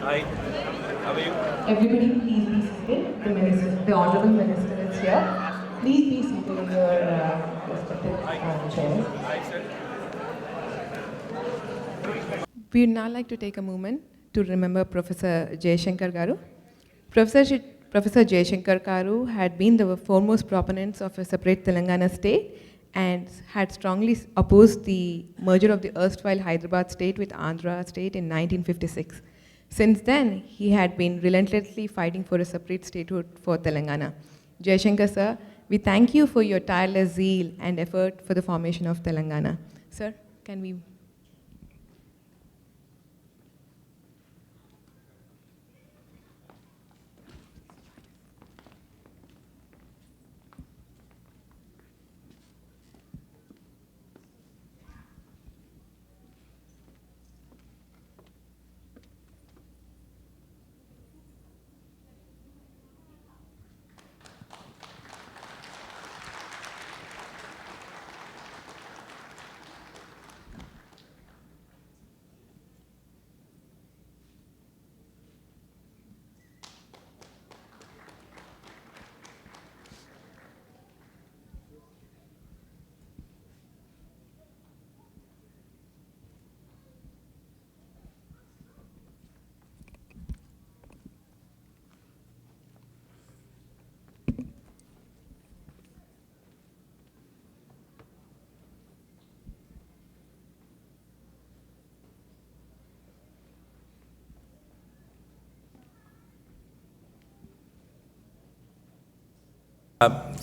Hi, how are you? Everybody, please be seated. The minister, the honorable minister is here. Please be seated in your respective chairs. Hi, sir. We would now like to take a moment to remember Professor Jayashankar Garu. Professor Jayashankar Garu had been the foremost proponents of a separate Telangana state and had strongly opposed the merger of the erstwhile Hyderabad state with Andhra state in 1956. Since then, he had been relentlessly fighting for a separate statehood for Telangana. Jayashankar sir, we thank you for your tireless zeal and effort for the formation of Telangana. Sir, can we...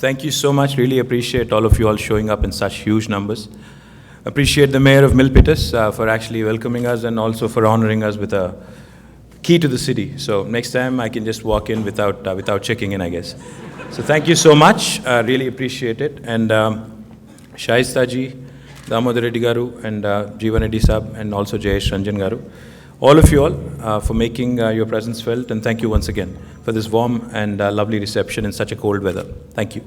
Thank you so much. Really appreciate all of you all showing up in such huge numbers. Appreciate the Mayor of Milpitas for actually welcoming us and also for honoring us with a key to the city. So next time I can just walk in without checking in, I guess. So thank you so much. Really appreciate it. And Shaista ji, Damodar Reddy Garu, and Jeevan Reddy Sab, and also Jayesh Ranjan Garu. All of you all for making your presence felt, and thank you once again for this warm and lovely reception in such a cold weather. Thank you.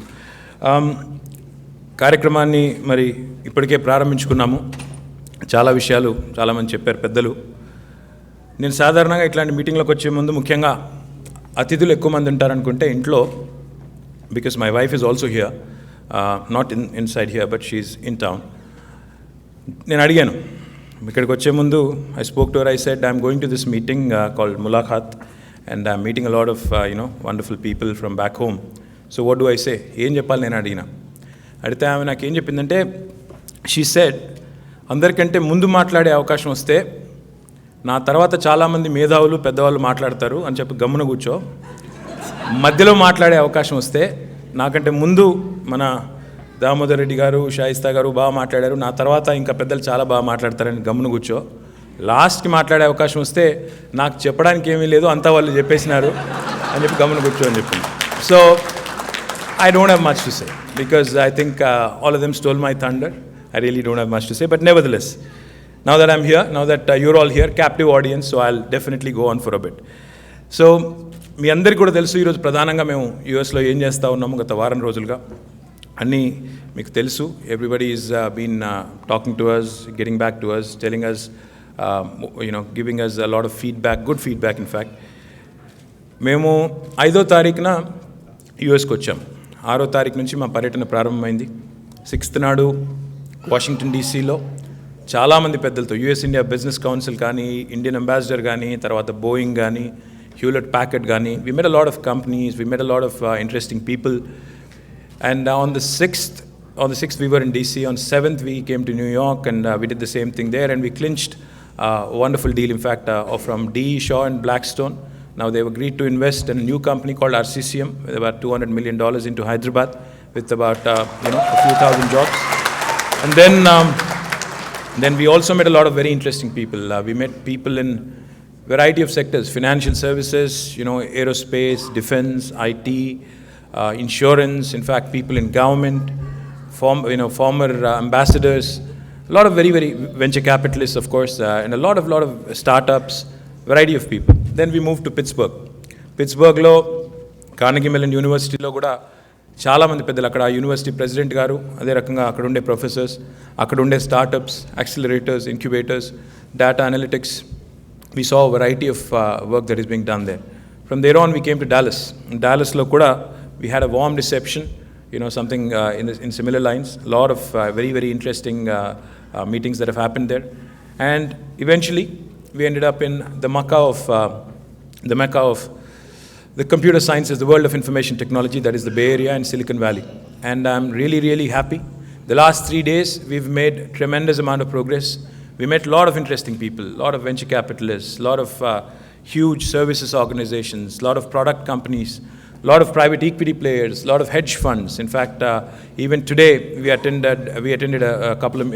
కార్యక్రమాన్ని మరి ఇప్పటికే ప్రారంభించుకున్నాము. చాలా విషయాలు చాలామంది చెప్పారు పెద్దలు. నేను సాధారణంగా ఇట్లాంటి మీటింగ్లకు వచ్చే ముందు ముఖ్యంగా అతిథులు ఎక్కువ మంది ఉంటారనుకుంటే ఇంట్లో, because my wife is also here, not inside here but she's in town. నేను అడిగాను ఇక్కడికి వచ్చే ముందు, I spoke to her, I said I'm going to this meeting called Mulakat and I'm meeting a lot of wonderful people from back home. So what do I say? ఏం చెప్పాలి నేను అడిగినా. అడిగితే ఆమె నాకు ఏం చెప్పిందంటే, షీ సెడ్ అందరికంటే ముందు మాట్లాడే అవకాశం వస్తే నా తర్వాత చాలామంది మేధావులు పెద్దవాళ్ళు మాట్లాడతారు అని చెప్పి గమ్మున కూర్చో, మధ్యలో మాట్లాడే అవకాశం వస్తే నాకంటే ముందు మన దామోదర్ రెడ్డి గారు, షాయిస్తా గారు బాగా మాట్లాడారు, నా తర్వాత ఇంకా పెద్దలు చాలా బాగా మాట్లాడతారని గమ్మున కూర్చో, లాస్ట్కి మాట్లాడే అవకాశం వస్తే నాకు చెప్పడానికి ఏమీ లేదు అంతా వాళ్ళు చెప్పేసినారు అని చెప్పి గమ్మున కూర్చో అని చెప్పింది. So I don't have much to say because I think all of them stole my thunder. I really don't have much to say, but nevertheless, now that I'm here, now that you're all here, captive audience, so I'll definitely go on for a bit. So మీ అందరికీ కూడా తెలుసు, ఈరోజు ప్రధానంగా మేము యూఎస్లో ఏం చేస్తూ ఉన్నాము గత వారం రోజులుగా అన్నీ మీకు తెలుసు. Everybody is been talking to us, getting back to us, telling us, giving us a lot of feedback, good feedback in fact. మేము 5వ తారీఖున యూఎస్కి వచ్చాం. 6వ తారీఖు నుంచి మా పర్యటన ప్రారంభమైంది. 6th నాడు వాషింగ్టన్ డీసీలో చాలామంది పెద్దలతో, యూఎస్ ఇండియా బిజినెస్ కౌన్సిల్ కానీ, ఇండియన్ అంబాసిడర్ కానీ, తర్వాత బోయింగ్ కానీ, హ్యూలెట్ ప్యాకెట్ కానీ, we met a lot of companies, we met a lot of interesting people. And on the 6th we were in DC. On 7th we came to New York and we did the same thing there, and we clinched a wonderful deal in fact from D. Shaw and Blackstone. Now they've agreed to invest in a new company called RCCM with about $200 million into Hyderabad with about a few thousand jobs. And then we also met a lot of very interesting people. We met people in variety of sectors: financial services, aerospace, defense, IT, insurance, in fact people in government, former ambassadors, a lot of very, very venture capitalists of course, and a lot of startups, variety of people. Then we moved to Pittsburghలో Carnegie Mellon యూనివర్సిటీలో కూడా చాలామంది పెద్దలు, అక్కడ university president గారు, అదే రకంగా అక్కడ ఉండే ప్రొఫెసర్స్, అక్కడ ఉండే startups, accelerators, incubators, data analytics, we saw a variety of work that is being done there. From there on, we came to Dallas. In Dallas, we had a warm reception, something in similar lines. A lot of very, very interesting meetings that have happened there. And eventually, we ended up in the Mecca of the computer sciences, the world of information technology, that is the Bay Area and Silicon Valley. And I'm really, really happy. The last 3 days, we've made tremendous amount of progress. We met a lot of interesting people, a lot of venture capitalists, a lot of huge services organizations, a lot of product companies, a lot of private equity players, a lot of hedge funds. In fact, even today, we attended a couple of,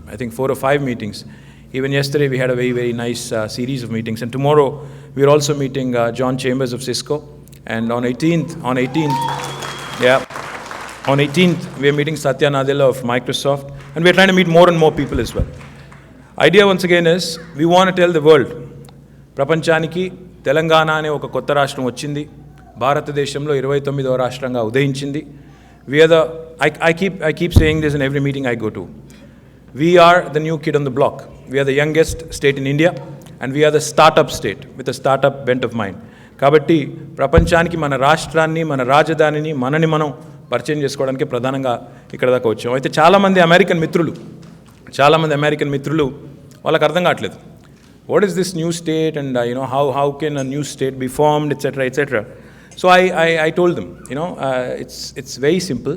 I think 4 or 5 meetings. Even yesterday, we had a very, very nice series of meetings. And tomorrow, we're also meeting John Chambers of Cisco. And on 18th, we are meeting Satya Nadella of Microsoft. And we're trying to meet more and more people as well. Idea once again is, we want to tell the world, ప్రపంచానికి తెలంగాణ అనే ఒక కొత్త రాష్ట్రం వచ్చింది, భారతదేశంలో 29వ రాష్ట్రంగా ఉదయించింది. I keep saying this in every meeting I go to. We are the new kid on the block. We are the youngest state in India, and we are the startup state with a startup bent of mind. కాబట్టి ప్రపంచానికి మన రాష్ట్రాన్ని, మన రాజధానిని, మనని మనం పరిచయం చేసుకోవడానికి ప్రధానంగా ఇక్కడ దాకా వచ్చాం. అయితే చాలామంది అమెరికన్ మిత్రులు వాళ్ళకి అర్థం కావట్లేదు. What is this new state, and how can a new state be formed, etc. So I told them, it's very simple.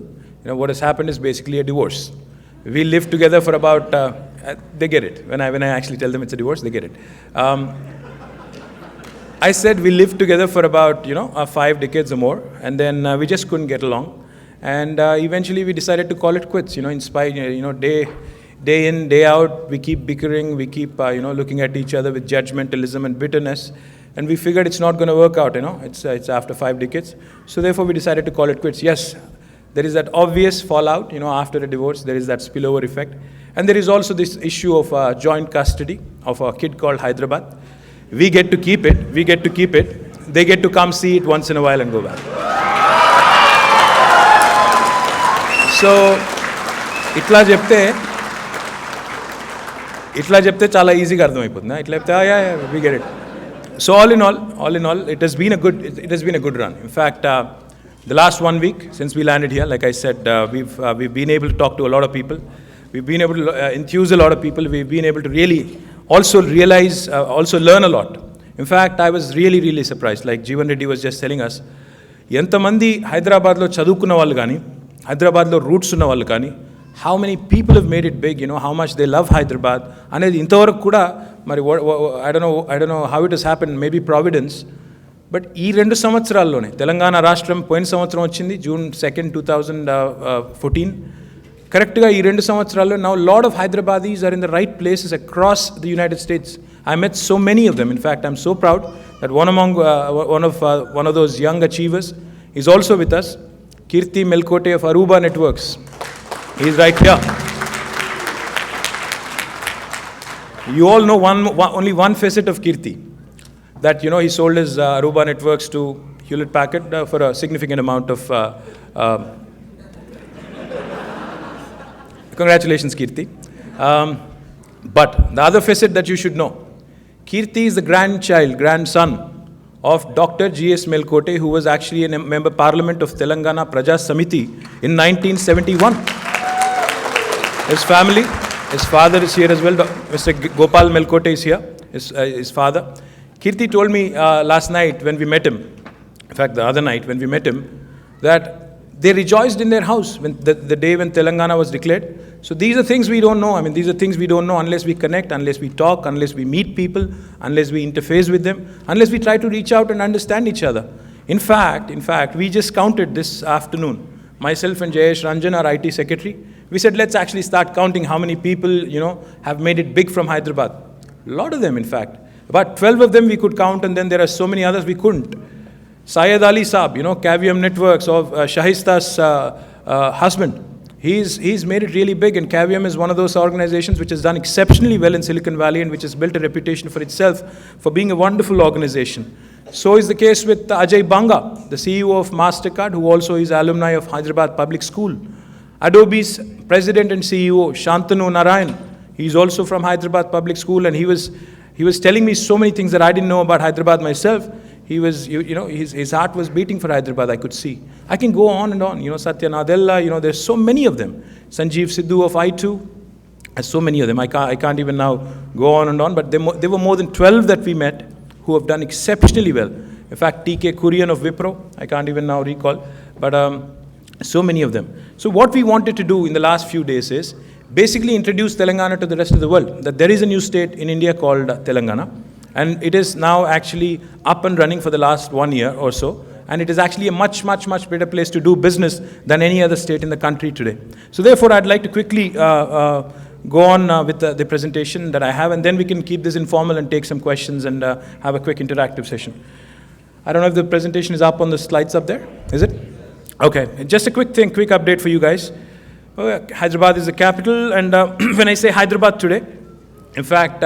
What has happened is basically a divorce. We lived together for about, they get it. When I actually tell them it's a divorce, they get it. I said we lived together for about, 5 decades or more, and then we just couldn't get along. And eventually we decided to call it quits, in spite, day in, day out, we keep bickering, we keep, looking at each other with judgmentalism and bitterness. And we figured it's not going to work out, it's after 5 decades. So therefore we decided to call it quits. Yes, there is that obvious fallout, after a divorce, there is that spillover effect. And there is also this issue of joint custody of a kid called Hyderabad. We get to keep it. They get to come see it once in a while and go back. So, itla చెప్తే చాలా ఈజీగా అర్థమైపోతుంది. ఇట్లా చెప్తే we get it. So all in all, it has been a good run. In fact, the last 1 week since we landed here, like I said, we've been able to talk to a lot of people. We've been able to enthuse a lot of people. We've been able to really also realize, also learn a lot. In fact, I was really, really surprised. Like Jeevan Reddy was just telling us, ఎంతమంది హైదరాబాద్లో చదువుకున్న వాళ్ళు కానీ, హైదరాబాద్లో roots ఉన్న వాళ్ళు కానీ, how many people have made it big, how much they love Hyderabad. అనేది ఇంతవరకు కూడా మరి I don't know how it has happened, maybe providence. But ఈ 2 సంవత్సరాల్లోనే తెలంగాణ రాష్ట్రం పోయిన సంవత్సరం వచ్చింది June 2nd, 2014. కరెక్ట్గా ఈ 2 సంవత్సరాల్లో now lot of Hyderabadis are in the right places across the United States. I met so many of them. In fact, I'm so proud that one of those young achievers is also with us, Kirti Melkote of Aruba Networks. He is right here. You all know only one facet of Kirti, that he sold his Aruba Networks to Hewlett Packard for a significant amount of congratulations, Kirti. But the other facet that you should know, Kirti is the grandson of Dr. G.S. Melkote, who was actually a member parliament of Telangana Praja Samiti in 1971. His family, his father is here as well. Mr. Gopal Melkote is here, his father. Kirti told me last night when we met him, in fact the other night when we met him, that they rejoiced in their house when the day when Telangana was declared. So these are things we don't know. I mean, these are things we don't know unless we connect, unless we talk, unless we meet people, unless we interface with them, unless we try to reach out and understand each other. In fact, we just counted this afternoon. Myself and Jayesh Ranjan, our IT secretary, we said, let's actually start counting how many people, have made it big from Hyderabad. A lot of them, in fact. About 12 of them we could count, and then there are so many others we couldn't. Syed Ali Saab, Cavium Networks of Shahista's husband. He's made it really big, and Cavium is one of those organizations which has done exceptionally well in Silicon Valley and which has built a reputation for itself for being a wonderful organization. So is the case with Ajay Banga, the CEO of MasterCard, who also is alumni of Hyderabad Public School. Adobe's president and CEO, Shantanu Narayan, he's also from Hyderabad Public School, and He was telling me so many things that I didn't know about Hyderabad myself. He was, his heart was beating for Hyderabad, I could see. I can go on and on, Satya Nadella, there's so many of them. Sanjeev Sidhu of I2, there's so many of them. I can't even now go on and on, but there were more than 12 that we met who have done exceptionally well. In fact, TK Kurian of Wipro, I can't even now recall, but so many of them. So what we wanted to do in the last few days is basically introduce Telangana to the rest of the world, that there is a new state in India called Telangana. And it is now actually up and running for the last 1 year or so. And it is actually a much, much, much better place to do business than any other state in the country today. So therefore, I'd like to quickly go on with the presentation that I have, and then we can keep this informal and take some questions and have a quick interactive session. I don't know if the presentation is up on the slides up there. Is it? Okay. Just a quick update for you guys. Hyderabad is the capital, and when I say Hyderabad today, in fact,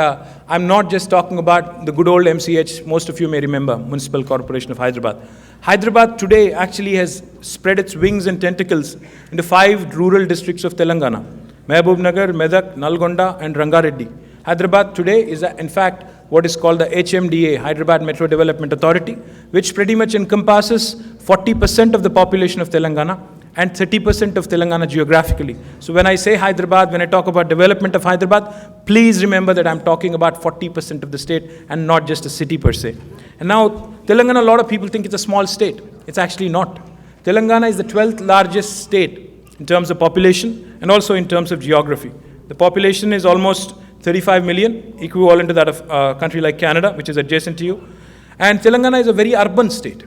I'm not just talking about the good old MCH, most of you may remember, Municipal Corporation of Hyderabad. Hyderabad today actually has spread its wings and tentacles into 5 rural districts of Telangana: Mahbubnagar, Medak, Nalgonda, and Rangareddy. Hyderabad today is, in fact, what is called the HMDA, Hyderabad Metro Development Authority, which pretty much encompasses 40% of the population of Telangana and 30% of Telangana geographically. So when I say Hyderabad, when I talk about development of Hyderabad, please remember that I'm talking about 40% of the state and not just a city per se. And now, Telangana, a lot of people think it's a small state. It's actually not. Telangana is the 12th largest state in terms of population and also in terms of geography. The population is almost 35 million, equivalent to that of a country like Canada, which is adjacent to you. And Telangana is a very urban state.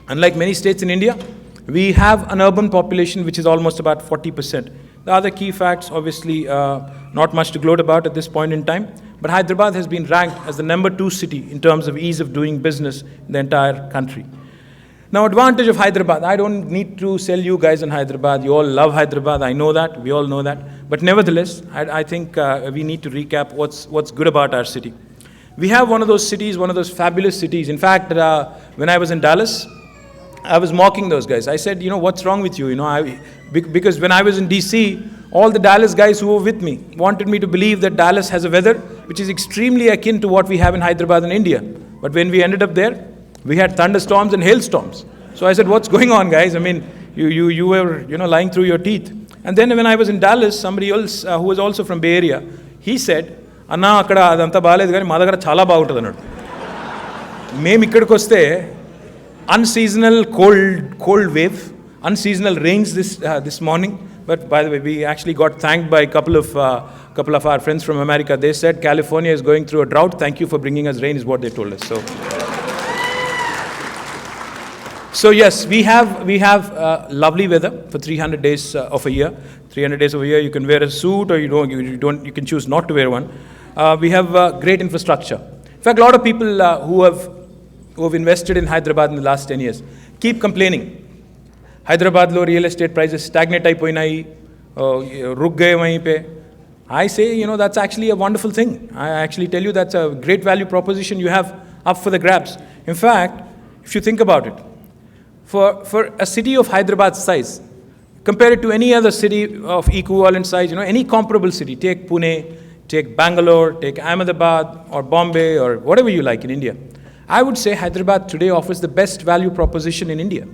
Unlike many states in India, we have an urban population which is almost about 40%. The other key facts, obviously, not much to gloat about at this point in time, but Hyderabad has been ranked as the number 2 city in terms of ease of doing business in the entire country. Now, advantage of Hyderabad, I don't need to sell you guys on Hyderabad. You all love Hyderabad, I know that, we all know that. But nevertheless, I think we need to recap what's good about our city. We have one of those cities, one of those fabulous cities. In fact, when I was in Dallas, I was mocking those guys. I said, what's wrong with you? Because when I was in DC, all the Dallas guys who were with me wanted me to believe that Dallas has a weather which is extremely akin to what we have in Hyderabad in India. But when we ended up there, we had thunderstorms and hailstorms. So I said, what's going on, guys? I mean, you were, lying through your teeth. And then when I was in Dallas, somebody else who was also from Bay Area, he said, Anna, akkada adanta baaledu gaani ma daggara chala baaguntadi annadu. Mem ikkadiki vaste unseasonal cold wave, unseasonal rains this morning. But by the way, we actually got thanked by a couple of our friends from America. They said California is going through a drought. Thank you for bringing us rain, is what they told us. So yes, we have lovely weather for 300 days of a year. 300 days of a year, you can wear a suit, or you can choose not to wear one. We have great infrastructure. In fact, a lot of people who have invested in Hyderabad in the last 10 years keep complaining. Hyderabad lo real estate prices stagnate ayipoyinayi, ruk gaye wahin pe. I say, that's actually a wonderful thing. I actually tell you that's a great value proposition you have up for the grabs. In fact, if you think about it, for a city of Hyderabad's size, compare it to any other city of equivalent size, any comparable city, take Pune, take Bangalore, take Ahmedabad or Bombay or whatever you like in India, I would say Hyderabad today offers the best value proposition in India.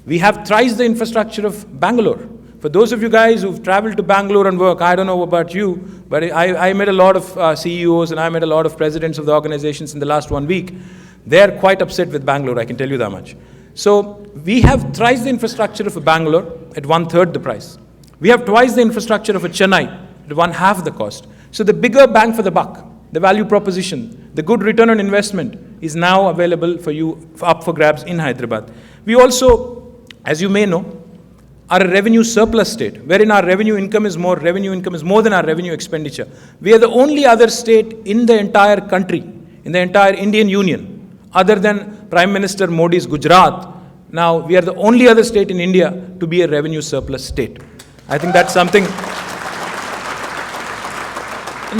We have thrice the infrastructure of Bangalore. For those of you guys who've traveled to Bangalore and work, I don't know about you, but I met a lot of CEOs and I met a lot of presidents of the organizations in the last 1 week. They're quite upset with Bangalore, I can tell you that much. So we have thrice the infrastructure of a Bangalore at 1/3 the price. We have twice the infrastructure of a Chennai at 1/2 the cost. So the bigger bang for the buck, the value proposition, the good return on investment is now available for you, up for grabs in Hyderabad. We also, as you may know, are a revenue surplus state, wherein our revenue income is more than our revenue expenditure. We are the only other state in the entire country, in the entire Indian Union, other than Prime Minister Modi's Gujarat. Now, we are the only other state in India to be a revenue surplus state. I think that's something.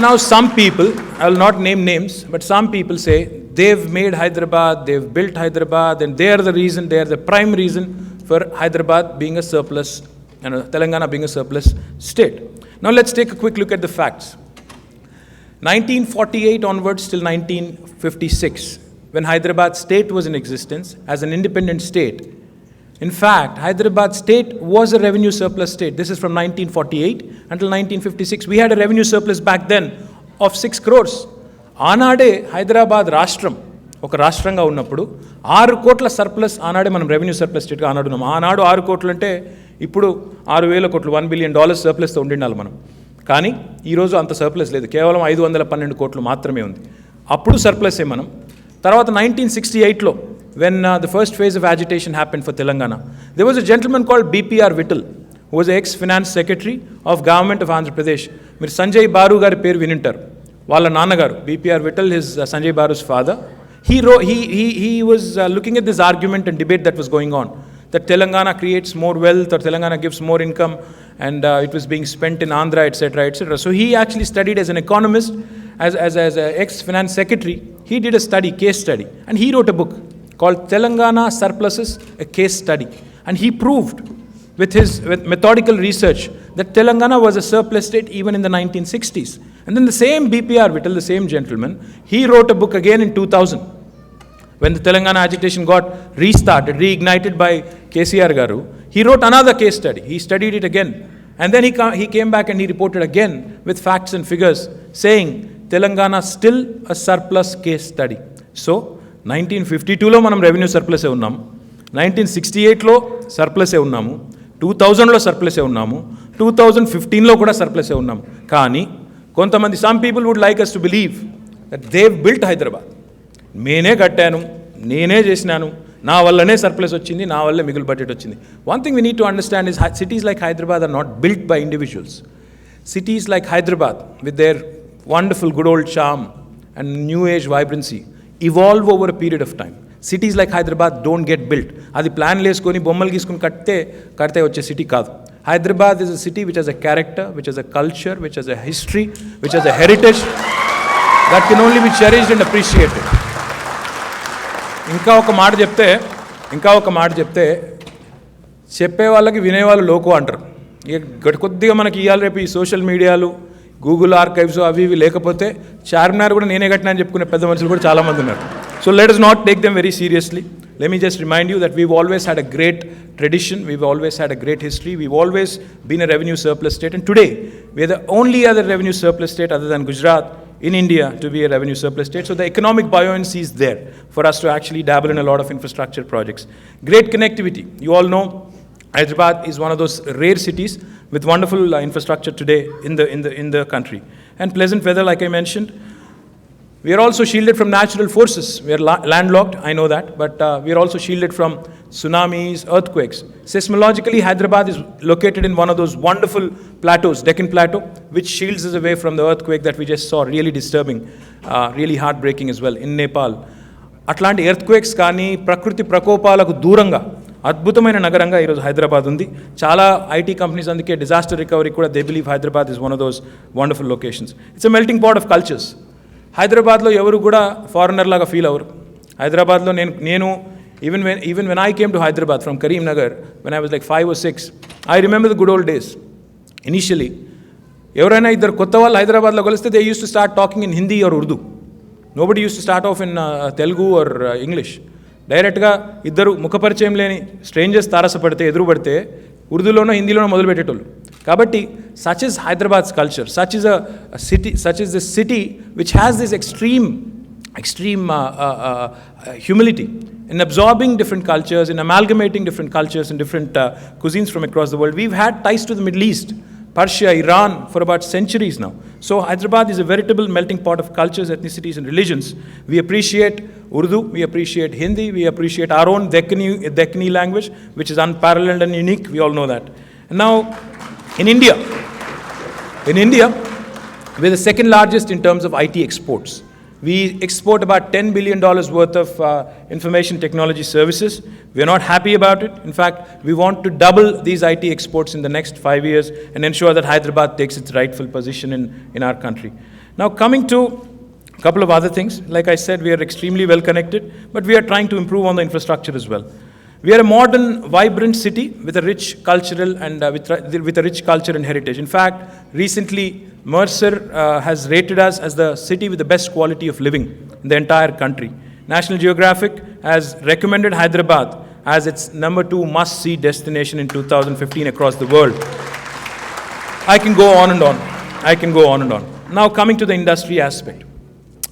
Now, some people, I will not name names, but some people say they've made Hyderabad, they've built Hyderabad, and they are the prime reason for Hyderabad being a surplus, Telangana being a surplus state. Now, let's take a quick look at the facts. 1948 onwards till 1956, when Hyderabad state was in existence as an independent state. In fact, Hyderabad state was a revenue surplus state. This is from 1948 until 1956. We had a revenue surplus back then of 6 crores. ఆనాడే హైదరాబాద్ రాష్ట్రం ఒక రాష్ట్రంగా ఉన్నప్పుడు 6 కోట్ల surplus ఆనాడే మనం revenue surplus స్టేట్గా ఆనాడు ఉన్నాం. ఆనాడు 6 కోట్లు అంటే ఇప్పుడు 6,000 కోట్లు, $1 బిలియన్ సర్ప్లస్తో ఉండిండాలి మనం. కానీ ఈరోజు అంత సర్ప్లస్ లేదు, కేవలం 512 కోట్లు మాత్రమే ఉంది. అప్పుడు సర్ప్లసే మనం. తర్వాత 1968లో when the first phase of agitation happened for Telangana, there was a gentleman called BPR Vittal, who was the ex-finance secretary of government of Andhra Pradesh. మీరు సంజయ్ బారు గారి పేరు వినింటారు. వాళ్ళ నాన్నగారు BPR Vittal, his Sanjay Baru's father. He was looking at this argument and debate that was going on, that Telangana creates more wealth or Telangana gives more income, and it was being spent in Andhra, etc., etc. So he actually studied as an economist, as an ex-finance secretary. He did a study, case study, and he wrote a book called Telangana Surpluses, a Case Study. And he proved with methodical research that Telangana was a surplus state even in the 1960s. And then the same BPR Vittal, the same gentleman, he wrote a book again in 2000. When the Telangana agitation got restarted, reignited by KTR Garu, he wrote another case study. He studied it again. And then he came back and he reported again with facts and figures saying Telangana still a surplus case study. So, 1952లో మనం revenue సర్ప్లసే ఉన్నాము, 1968లో సర్ప్లసే ఉన్నాము, 2000లో సర్ప్లసే ఉన్నాము, 2015లో కూడా సర్ప్లసే ఉన్నాము. కానీ కొంతమంది some people would like us to believe that they've built Hyderabad. నేనే కట్టాను, నేనే చేసినాను, నా వల్లనే సర్ప్లస్ వచ్చింది, నా వల్లే మిగులు బడ్జెట్ వచ్చింది. One thing we need to understand is cities like Hyderabad are not built by individuals. Cities like Hyderabad with their wonderful good old charm and new age vibrancy evolve over a period of time. Cities like Hyderabad don't get built. అది ప్లాన్లు వేసుకొని బొమ్మలు గీసుకొని కడితే వచ్చే city కాదు. Hyderabad is a city which has a character, which has a culture, which has a history, which has a heritage that can only be cherished and appreciated. ఇంకా ఒక మాట చెప్తే చెప్పే వాళ్ళకి వినేవాళ్ళు లోకు అంటారు. ఇక కొద్దిగా మనకి ఇవాళ రేపు ఈ సోషల్ మీడియాలు, గూగుల్ ఆర్కైవ్స్ అవి ఇవి లేకపోతే చార్మినార్ కూడా నేనే కట్టినా అని చెప్పుకునే పెద్ద మనుషులు కూడా చాలామంది ఉన్నారు. So let us not take them very seriously. Let me just remind you that we've always had a great tradition, we've always had a great history, we've always been a revenue surplus state, and today we're the only other revenue surplus state other than Gujarat in India to be a revenue surplus state. So the economic buoyancy is there for us to actually dabble in a lot of infrastructure projects. Great connectivity. You all know Hyderabad is one of those rare cities with wonderful infrastructure today in the country. And pleasant weather, like I mentioned. We are also shielded from natural forces. We are landlocked, I know that, but we are also shielded from tsunamis, earthquakes. Seismologically, Hyderabad is located in one of those wonderful plateaus, Deccan Plateau, which shields us away from the earthquake that we just saw, really disturbing, really heartbreaking as well, in Nepal. అట్లాంటి earthquakes కానీ ప్రకృతి ప్రకోపాలకు దూరంగా అద్భుతమైన నగరంగా ఈరోజు హైదరాబాద్ ఉంది. చాలా IT companies అందుకే డిజాస్టర్ రికవరీ కూడా they believe Hyderabad is one of those wonderful locations. It's a melting pot of cultures. హైదరాబాద్లో ఎవరు కూడా ఫారినర్ లాగా ఫీల్ అవ్వరు. హైదరాబాద్లో నేను even when I came to Hyderabad from Karimnagar when I was like 5 or 6, I remember the good old days. Initially, ఎవరైనా ఇద్దరు కొత్త వాళ్ళు హైదరాబాద్లో కలిస్తే they used to start talking in Hindi or Urdu. Nobody used to start off in Telugu or English. డైరెక్ట్గా ఇద్దరు ముఖపరిచయం లేని strangers తారసపడితే ఎదురుపడితే ఉర్దూలోనో హిందీలోనో మొదలుపెట్టేటోళ్ళు. కాబట్టి such is Hyderabad's culture, such is this city which has this extreme humility in absorbing different cultures, in amalgamating different cultures and different cuisines from across the world. We've had ties to the Middle East, Persia, Iran for about centuries now. So Hyderabad is a veritable melting pot of cultures, ethnicities and religions. We appreciate Urdu, we appreciate Hindi, we appreciate our own Deccani language, which is unparalleled and unique. We all know that. And now in India, we're the second largest in terms of IT exports. We export about $10 billion worth of information technology services. We are not happy about it. In fact, we want to double these IT exports in the next 5 years and ensure that Hyderabad takes its rightful position in our country. Now, coming to a couple of other things. Like I said, we are extremely well connected, but we are trying to improve on the infrastructure as well. We are a modern, vibrant city with a rich cultural and with a rich culture and heritage. In fact, recently Mercer has rated us as the city with the best quality of living in the entire country. National Geographic has recommended Hyderabad as its number 2 must-see destination in 2015 across the world. I can go on and on. I can go on and on. Now coming to the industry aspect.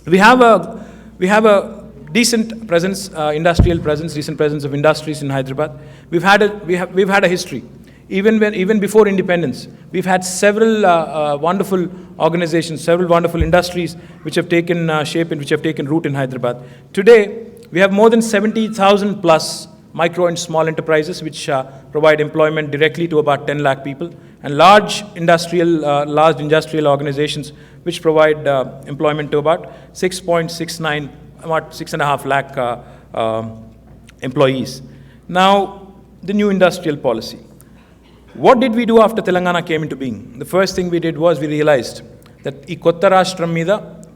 We have a decent presence, industrial presence, decent presence of industries in Hyderabad. We've had a history. Even before independence, we've had several wonderful organizations, several wonderful industries which have taken shape and which have taken root in Hyderabad. Today, we have more than 70,000 plus micro and small enterprises which provide employment directly to about 10 lakh people, and large industrial organizations which provide employment to about 6.69, about 6.5 lakh employees. Now, the new industrial policy. What did we do after Telangana came into being? The first thing we did was we realized that ఈ కొత్త రాష్ట్రం మీద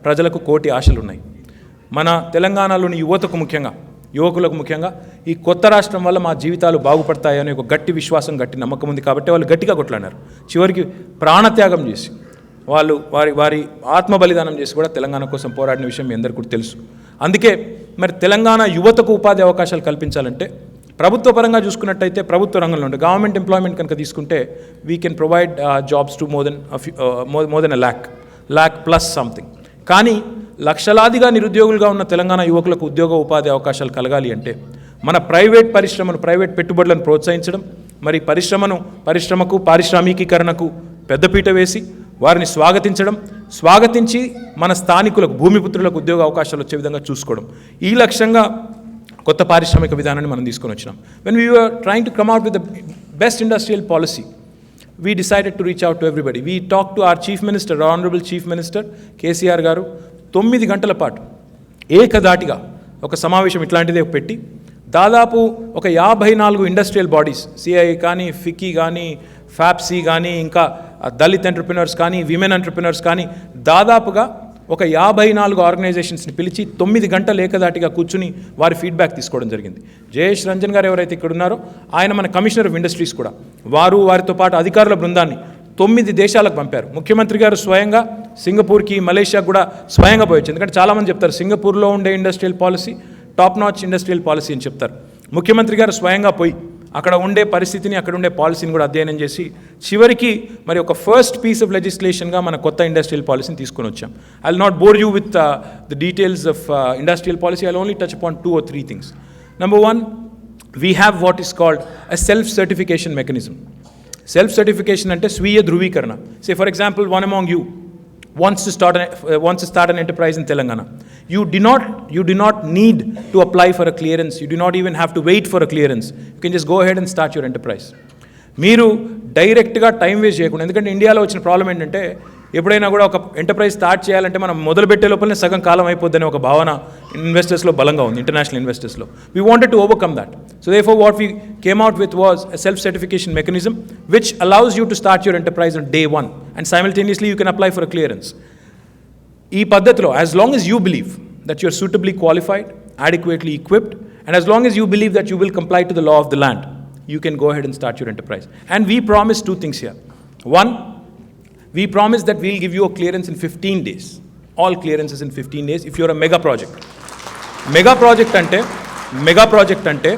ప్రజలకు కోటి ఆశలు ఉన్నాయి. మన తెలంగాణలోని యువకులకు ముఖ్యంగా ఈ కొత్త రాష్ట్రం వల్ల మా జీవితాలు బాగుపడతాయనే ఒక గట్టి విశ్వాసం, గట్టి నమ్మకం ఉంది కాబట్టి వాళ్ళు గట్టిగా కొట్లాడారు. చివరికి ప్రాణత్యాగం చేసి వాళ్ళు వారి ఆత్మ బలిదానం చేసి కూడా తెలంగాణ కోసం పోరాడిన విషయం మీ అందరికీ కూడా తెలుసు. అందుకే మరి తెలంగాణ యువతకు ఉపాధి అవకాశాలు కల్పించాలంటే ప్రభుత్వ పరంగా చూసుకున్నట్టయితే ప్రభుత్వ రంగంలో ఉండే గవర్నమెంట్ ఎంప్లాయ్మెంట్ కనుక తీసుకుంటే we can provide jobs to more than lakh plus something. కానీ లక్షలాదిగా నిరుద్యోగులుగా ఉన్న తెలంగాణ యువకులకు ఉద్యోగ ఉపాధి అవకాశాలు కలగాలి అంటే మన ప్రైవేట్ పెట్టుబడులను ప్రోత్సహించడం, మరి పరిశ్రమకు పారిశ్రామికీకరణకు పెద్దపీట వేసి వారిని స్వాగతించి మన స్థానికులకు భూమిపుత్రులకు ఉద్యోగ అవకాశాలు వచ్చే విధంగా చూసుకోవడం, ఈ లక్ష్యంగా కొత్త పారిశ్రామిక విధానాన్ని మనం తీసుకొని వచ్చినాం. When we were trying to come out with the best industrial policy, we decided to reach out to everybody. We talked to our Chief Minister, our Honorable Chief Minister, KTR గారు 9 గంటల పాటు ఏకధాటిగా ఒక సమావేశం ఇట్లాంటిదే పెట్టి దాదాపు ఒక 54 ఇండస్ట్రియల్ బాడీస్, సిఐ కానీ, ఫిక్కీ కానీ, ఫ్యాప్సీ కానీ, ఇంకా దళిత్ ఎంటర్ప్రినర్స్ కానీ, విమెన్ ఎంటర్ప్రినర్స్ కానీ, దాదాపుగా ఒక 54 ఆర్గనైజేషన్స్ని పిలిచి 9 గంటలు ఏకదాటిగా కూర్చుని వారి ఫీడ్బ్యాక్ తీసుకోవడం జరిగింది. జయేష్ రంజన్ గారు ఎవరైతే ఇక్కడ ఉన్నారో ఆయన మన కమిషనర్ ఆఫ్ ఇండస్ట్రీస్ కూడా, వారితో పాటు అధికారుల బృందాన్ని 9 దేశాలకు పంపారు. ముఖ్యమంత్రి గారు స్వయంగా సింగపూర్కి, మలేషియాకు కూడా స్వయంగా పోయొచ్చు. ఎందుకంటే చాలామంది చెప్తారు సింగపూర్లో ఉండే industrial policy top notch industrial policy అని చెప్తారు. ముఖ్యమంత్రి గారు స్వయంగా పోయి అక్కడ ఉండే పరిస్థితిని, అక్కడ ఉండే పాలసీని కూడా అధ్యయనం చేసి చివరికి మరి ఒక ఫస్ట్ పీస్ ఆఫ్ లెజిస్లేషన్గా మన కొత్త ఇండస్ట్రియల్ పాలసీని తీసుకొని వచ్చాం. I will not bore you with the details of industrial policy. I will only touch upon 2 or 3 things. Number 1, we have what is called a self-certification mechanism. Self-certification ante స్వీయ ధృవీకరణ. Say for example, one among you wants to start an enterprise in Telangana. You do not need to apply for a clearance. You do not even have to wait for a clearance. You can just go ahead and start your enterprise. మీరు డైరెక్ట్గా time waste చేయకుండా, ఎందుకంటే ఇండియాలో వచ్చిన problem ఏంటంటే ఎప్పుడైనా కూడా ఒక ఎంటర్ప్రైజ్ స్టార్ట్ చేయాలంటే మనం మొదలుపెట్టే లోపలనే సగం కాలం అయిపోద్దనే ఒక భావన ఇన్వెస్టర్స్లో బలంగా ఉంది, ఇంటర్నేషనల్ ఇన్వెస్టర్స్లో. We wanted to overcome that. So therefore what we came out with was a self-certification mechanism which allows you to start your enterprise on day 1 and simultaneously you can apply for a clearance. ఈ పద్ధతిలో as long as you believe that you are suitably qualified, adequately equipped, and as long as you believe that you will comply to the law of the land, you can go ahead and start your enterprise. And we promise 2 things here. 1, we promise that we'll give you a clearance in 15 days. All clearances in 15 days if you're a mega project. Mega project ante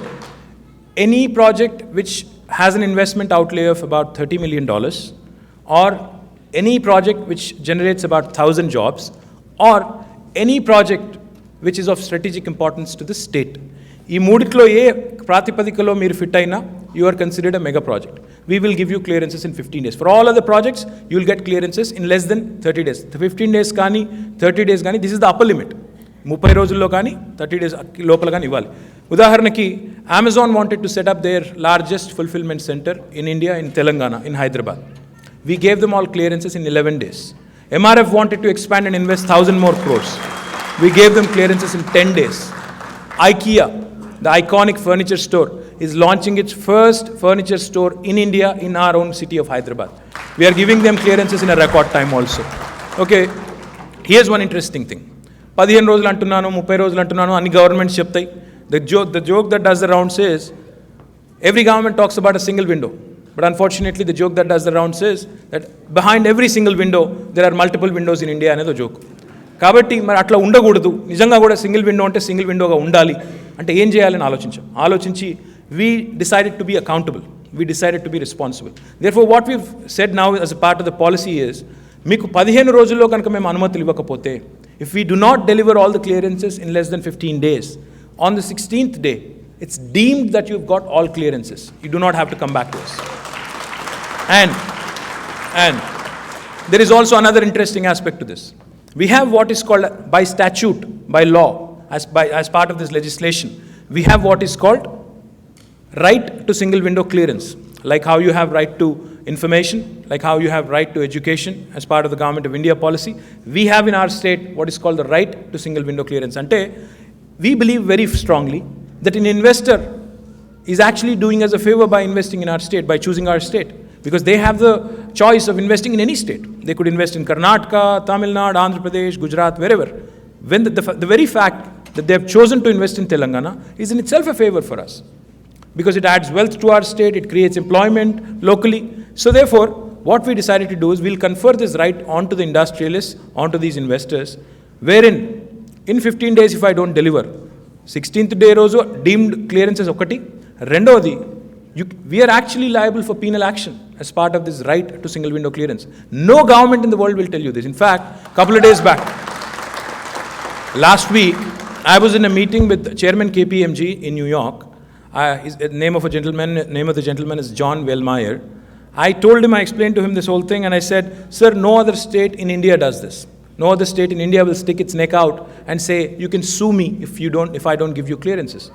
any project which has an investment outlay of about $30 million or any project which generates about 1,000 jobs or any project which is of strategic importance to the state. ఈ మూడిట్లో ఏ ప్రాతిపదికలో మీరు fit అయినా you are considered a mega project. We will give you clearances in 15 days. For all other projects, you will get clearances in less than 30 days. 15 days కానీ 30 days కానీ, this is the upper limit. 30 రోజుల్లో కానీ 30 days లోపల కానీ ఇవ్వాలి. ఉదాహరణకి Amazon wanted to set up their largest fulfillment center in India, in Telangana, in Hyderabad. We gave them all clearances in 11 days. MRF wanted to expand and invest 1,000 more crores. We gave them clearances in 10 days. IKEA, the iconic furniture store, is launching its first furniture store in India in our own city of Hyderabad. We are giving them clearances in a record time also. Okay, here's one interesting thing. 15 రోజులు అంటున్నాను, 30 రోజులు అంటున్నాను, అన్ని governments చెప్తాయి. The joke that does the rounds is Every government talks about a single window. But unfortunately, the joke that does the rounds is that behind every single window, there are multiple windows in India అనేది joke. కాబట్టి మరి అట్లా ఉండకూడదు, నిజంగా కూడా single window అంటే single విండోగా ఉండాలి అంటే ఏం చేయాలని ఆలోచించి we decided to be accountable. We decided to be responsible. Therefore, what we've said now as a part of the policy is, మీకు 15 రోజుల్లో కనుక మేము అనుమతులు ఇవ్వకపోతే, if we do not deliver all the clearances in less than 15 days, on the 16th day, it's deemed that you've got all clearances. You do not have to come back to us. And there is also another interesting aspect to this. We have what is called, by statute, by law, as part of this legislation, we have what is called right to single window clearance. Like how you have right to information, like how you have right to education as part of the Government of India policy, we have in our state what is called the right to single window clearance. Ante, we believe very strongly that an investor is actually doing us a favor by investing in our state, by choosing our state. Because they have the choice of investing in any state. They could invest in Karnataka, Tamil Nadu, Andhra Pradesh, Gujarat, wherever. When the very fact that they have chosen to invest in Telangana is in itself a favor for us. Because it adds wealth to our state, it creates employment locally. So therefore, what we decided to do is we'll confer this right onto the industrialists, onto these investors, wherein in 15 days if I don't deliver, 16th day rozu deemed clearances okati, rendodi, we are actually liable for penal action as part of this right to single window clearance. No government in the world will tell you this. In fact, a couple of days back, last week, I was in a meeting with Chairman KPMG in New York. The name of the gentleman is John Wellmeyer. I told him, I explained to him this whole thing, and I said, sir, no other state in India does this. No other state in India will stick its neck out and say, you can sue me if I don't give you clearances.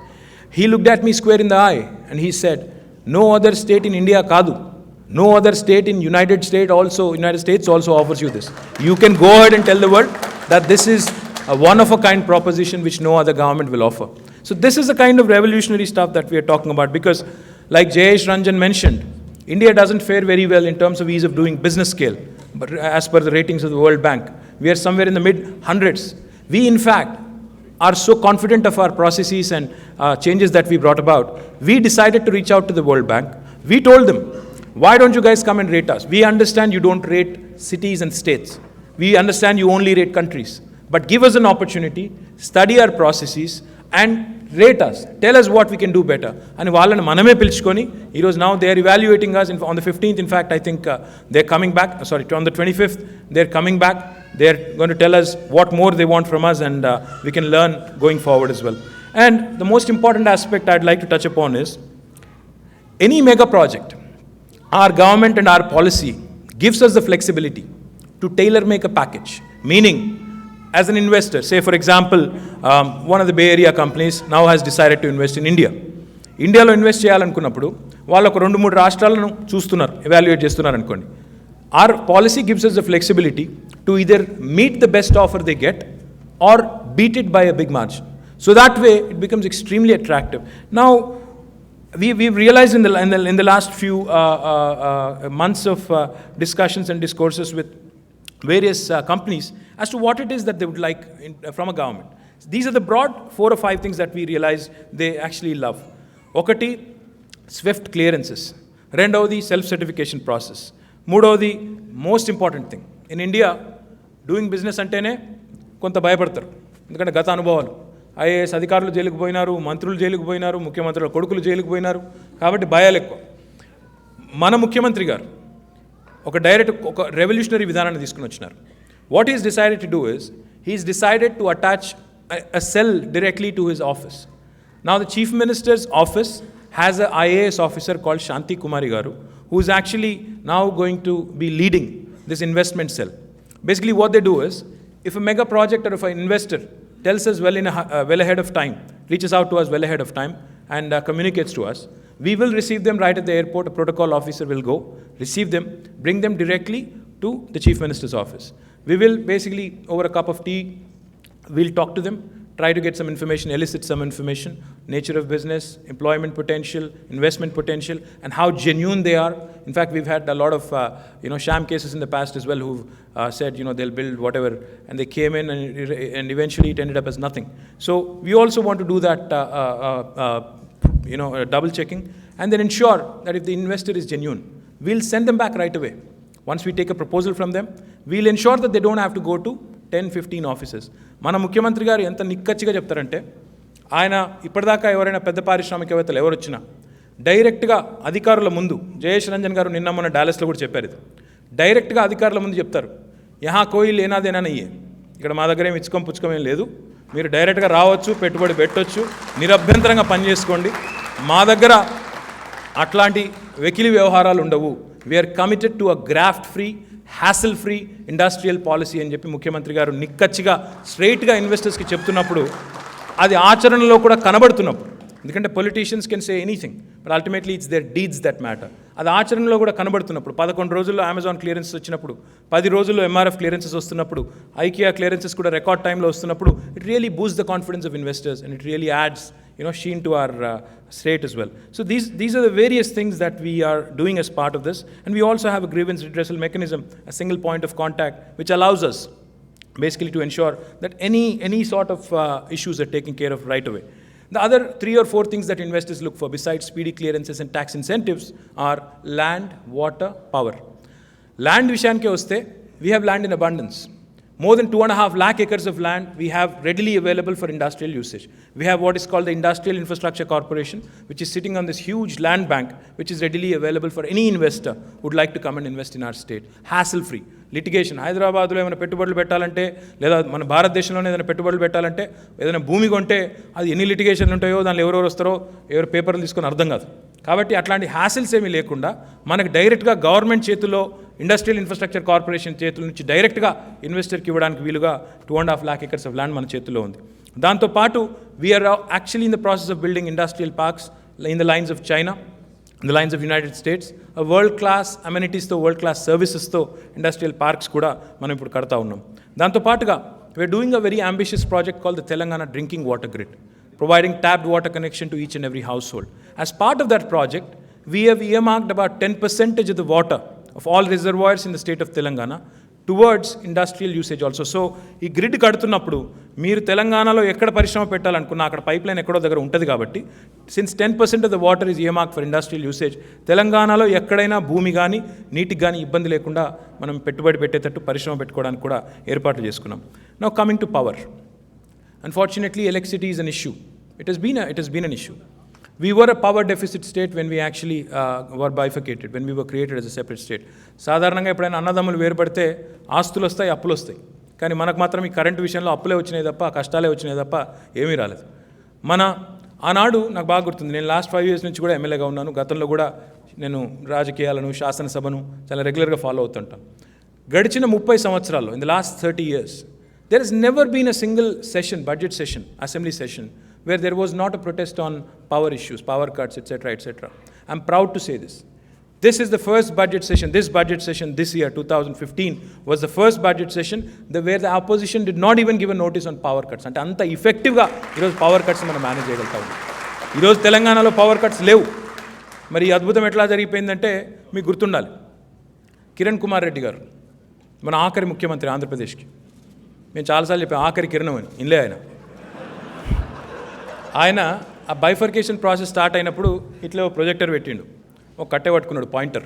He looked at me square in the eye, and he said, no other state in India kadu. No other state in United States also offers you this. You can go ahead and tell the world that this is a one-of-a-kind proposition which no other government will offer. So this is the kind of revolutionary stuff that we are talking about, because like Jayesh Ranjan mentioned, India doesn't fare very well in terms of ease of doing business scale, but as per the ratings of the World Bank. We are somewhere in the mid-hundreds. We, in fact, are so confident of our processes and changes that we brought about. We decided to reach out to the World Bank. We told them, why don't you guys come and rate us? We understand you don't rate cities and states. We understand you only rate countries. But give us an opportunity, study our processes, and rate us. Tell us what we can do better. And వాళ్ళని మనమే పిలుచుకొని, ఈరోజు now they are evaluating us on the 15th. In fact, I think they're coming back. On the 25th, they're coming back. They're going to tell us what more they want from us, and we can learn going forward as well. And the most important aspect I'd like to touch upon is, any mega project, our government and our policy gives us the flexibility to tailor-make a package. Meaning, as an investor, say for example, one of the Bay Area companies now has decided to invest in India. ఇండియాలో invest చేయాలనుకున్నప్పుడు వాళ్ళు ఒక 2-3 రాష్ట్రాలను చూస్తున్నారు, evaluate చేస్తున్నారు అనుకోండి. Our policy gives us the flexibility to either meet the best offer they get or beat it by a big margin. So that way, it becomes extremely attractive. Now, we've realized in the last few months of discussions and discourses with various companies as to what it is that they would like from a government. These are the broad 4 or 5 things that we realized they actually love. Okati, swift clearances. Rendavadi, self-certification process. Moodavadi, most important thing. In India, doing business antene కొంత భయపడతారు, ఎందుకంటే గత అనుభవాలు. IAS అధికారులు జైలుకు పోయినారు, మంత్రులు జైలుకు పోయినారు, ముఖ్యమంత్రుల కొడుకులు జైలుకు పోయినారు, కాబట్టి భయాలు ఎక్కువ. మన ముఖ్యమంత్రి గారు ఒక రెవల్యూషనరీ విధానాన్ని తీసుకుని వచ్చినారు. What he's decided to do is, he's decided to attach a cell directly to his office. Now the Chief Minister's office has an IAS officer called Shanti Kumari Garu, who is actually now going to be leading this investment cell. Basically what they do is, if a mega project or if an investor tells us well ahead of time, reaches out to us well ahead of time and communicates to us, we will receive them right at the airport. A protocol officer will go, receive them, bring them directly to the Chief Minister's office. We will basically, over a cup of tea, we'll talk to them, try to get some information, elicit some information, nature of business, employment potential, investment potential, and how genuine they are. In fact, we've had a lot of sham cases in the past as well, who've said they'll build whatever, and they came in and eventually it ended up as nothing. So we also want to do that double checking, and then ensure that if the investor is genuine, we'll send them back right away. Once we take a proposal from them, we'll ensure that they don't have to go to 10-15 offices. మన ముఖ్యమంత్రి గారు ఎంత నిక్కచ్చిగా చెప్తారంటే, ఆయన ఇప్పటిదాకా ఎవరైనా పెద్ద పారిశ్రామికవేత్తలు ఎవరు వచ్చినా డైరెక్ట్గా అధికారుల ముందు, జయేష్ రంజన్ గారు నిన్న మొన్న డాలస్లో కూడా చెప్పారు ఇది, డైరెక్ట్గా అధికారుల ముందు చెప్తారు, యహా కోయి లేనాదేనా నయ్యే, ఇక్కడ మా దగ్గర ఏమి ఇచ్చుకోం పుచ్చుకోం ఏం లేదు, మీరు డైరెక్ట్గా రావచ్చు, పెట్టుబడి పెట్టొచ్చు, నిరభ్యంతరంగా పనిచేసుకోండి, మా దగ్గర అట్లాంటి వెకిలి వ్యవహారాలు ఉండవు, we're committed to a graft free, hassle free industrial policy అని చెప్పి ముఖ్యమంత్రి గారు నిక్కచ్చిగా స్ట్రైట్గా ఇన్వెస్టర్స్కి చెప్తున్నప్పుడు, అది ఆచరణలో కూడా కనబడుతున్నప్పుడు, ఎందుకంటే politicians can say anything but ultimately it's their deeds that matter, అది ఆచరణలో కూడా కనబడుతున్నప్పుడు, 11 రోజుల్లో అమెజాన్ క్లియరెన్సెస్ వచ్చినప్పుడు, 10 రోజుల్లో ఎంఆర్ఎఫ్ క్లియరెన్సెస్ వస్తున్నప్పుడు, ఐకియా క్లియరెన్సెస్ కూడా రికార్డ్ టైంలో వస్తున్నప్పుడు, it really Boost the confidence of investors and it really ads sheen to our state as well. So these are the various things that we are doing as part of this, and we also have a grievance redressal mechanism, a single point of contact, which allows us basically to ensure that any sort of issues are taken care of right away. The other 3 or 4 things that investors look for besides speedy clearances and tax incentives are land, water, power. Land vishayanike vaste, we have land in abundance. More than 2.5 lakh acres of land we have readily available for industrial usage. We have what is called the Industrial Infrastructure Corporation, which is sitting on this huge land bank, which is readily available for any investor who would like to come and invest in our state. Hassle free. Litigation, హైదరాబాద్లో ఏమైనా పెట్టుబడులు పెట్టాలంటే, లేదా మన భారతదేశంలోనే ఏదైనా పెట్టుబడులు పెట్టాలంటే, ఏదైనా భూమి కొంటే అది ఎన్ని లిటిగేషన్లు ఉంటాయో, దానిలో ఎవరెవరు వస్తారో, ఎవరు పేపర్లు తీసుకొని అర్థం కాదు. కాబట్టి అట్లాంటి హ్యాసిల్స్ ఏమీ లేకుండా మనకు డైరెక్ట్గా గవర్నమెంట్ చేతుల్లో, ఇండస్ట్రియల్ ఇన్ఫ్రాస్ట్రక్చర్ కార్పొరేషన్ చేతుల నుంచి డైరెక్ట్గా ఇన్వెస్టర్కి ఇవ్వడానికి వీలుగా 2.5 lakh acres ఆఫ్ ల్యాండ్ మన చేతుల్లో ఉంది. దాంతోపాటు we're actually in the process of building industrial parks in the lines of China, in the lines of United States, a world-class amenities తో, world-class services తో ఇండస్ట్రియల్ పార్క్స్ కూడా మనం ఇప్పుడు కడతా ఉన్నాం. దాంతోపాటుగా we're doing a very ambitious project called the Telangana Drinking Water Grid, providing tapped water connection to each and every household. As part of that project, we have earmarked about 10% of the water of all reservoirs in the state of Telangana towards industrial usage also. So, ఈ grid కడుతున్నప్పుడు మీరు తెలంగాణలో ఎక్కడ పరిశ్రమ పెట్టాలనుకున్నా అక్కడ pipe line ఎక్కడో దగ్గర ఉంటుంది కాబట్టి, since 10% of the water is earmarked for industrial usage, తెలంగాణలో ఎక్కడైనా భూమి కానీ నీటికి కానీ ఇబ్బంది లేకుండా మనం పెట్టుబడి పెట్టేటట్టు పరిశ్రమ పెట్టుకోవడానికి కూడా ఏర్పాట్లు చేసుకున్నాం. Now coming to power. Unfortunately, electricity is an issue. It has been an issue. We were a power deficit state when we actually were bifurcated, when we were created as a separate state. సాధారణంగా ఎప్పుడైనా అన్నదమ్ములు వేరుపడితే ఆస్తులు వస్తాయి, అప్పులు వస్తాయి. కానీ మనకు మాత్రం ఈ కరెంటు విషయంలో అప్పులే వచ్చినాయి తప్ప, కష్టాలే వచ్చినాయి తప్ప ఏమీ రాలేదు. ఆనాడు నాకు బాగా గుర్తుంది, నేను లాస్ట్ 5 years నుంచి కూడా ఎమ్మెల్యేగా ఉన్నాను. గతంలో కూడా నేను రాజకీయాలను, శాసనసభను చాలా రెగ్యులర్గా ఫాలో అవుతుంటాను. గడిచిన 30 సంవత్సరాల్లో, in the last 30 years, there has never been a single session, budget session, assembly session, where there was not a protest on power issues, power cuts, etc., etc. I'm proud to say this. This is the first budget session, this year, 2015, was the first budget session where the opposition did not even give a notice on power cuts. అంటే అంత ఎఫెక్టివ్గా ఈరోజు power cuts మనం manage చేయగలుగుతాం. ఈరోజు తెలంగాణలో power cuts లేవు. మరి ఈ అద్భుతం ఎట్లా జరిగిపోయిందంటే మీకు గుర్తుండాలి, కిరణ్ కుమార్ రెడ్డి గారు మన ఆఖరి ముఖ్యమంత్రి ఆంధ్రప్రదేశ్కి. మేము చాలాసార్లు చెప్పాం ఆఖరి కిరణం అని, ఇన్లే ఆయన ఆ బైఫర్కేషన్ ప్రాసెస్ స్టార్ట్ అయినప్పుడు ఇట్లా ప్రొజెక్టర్ పెట్టిండు, ఒక కట్టె పట్టుకున్నాడు, పాయింటర్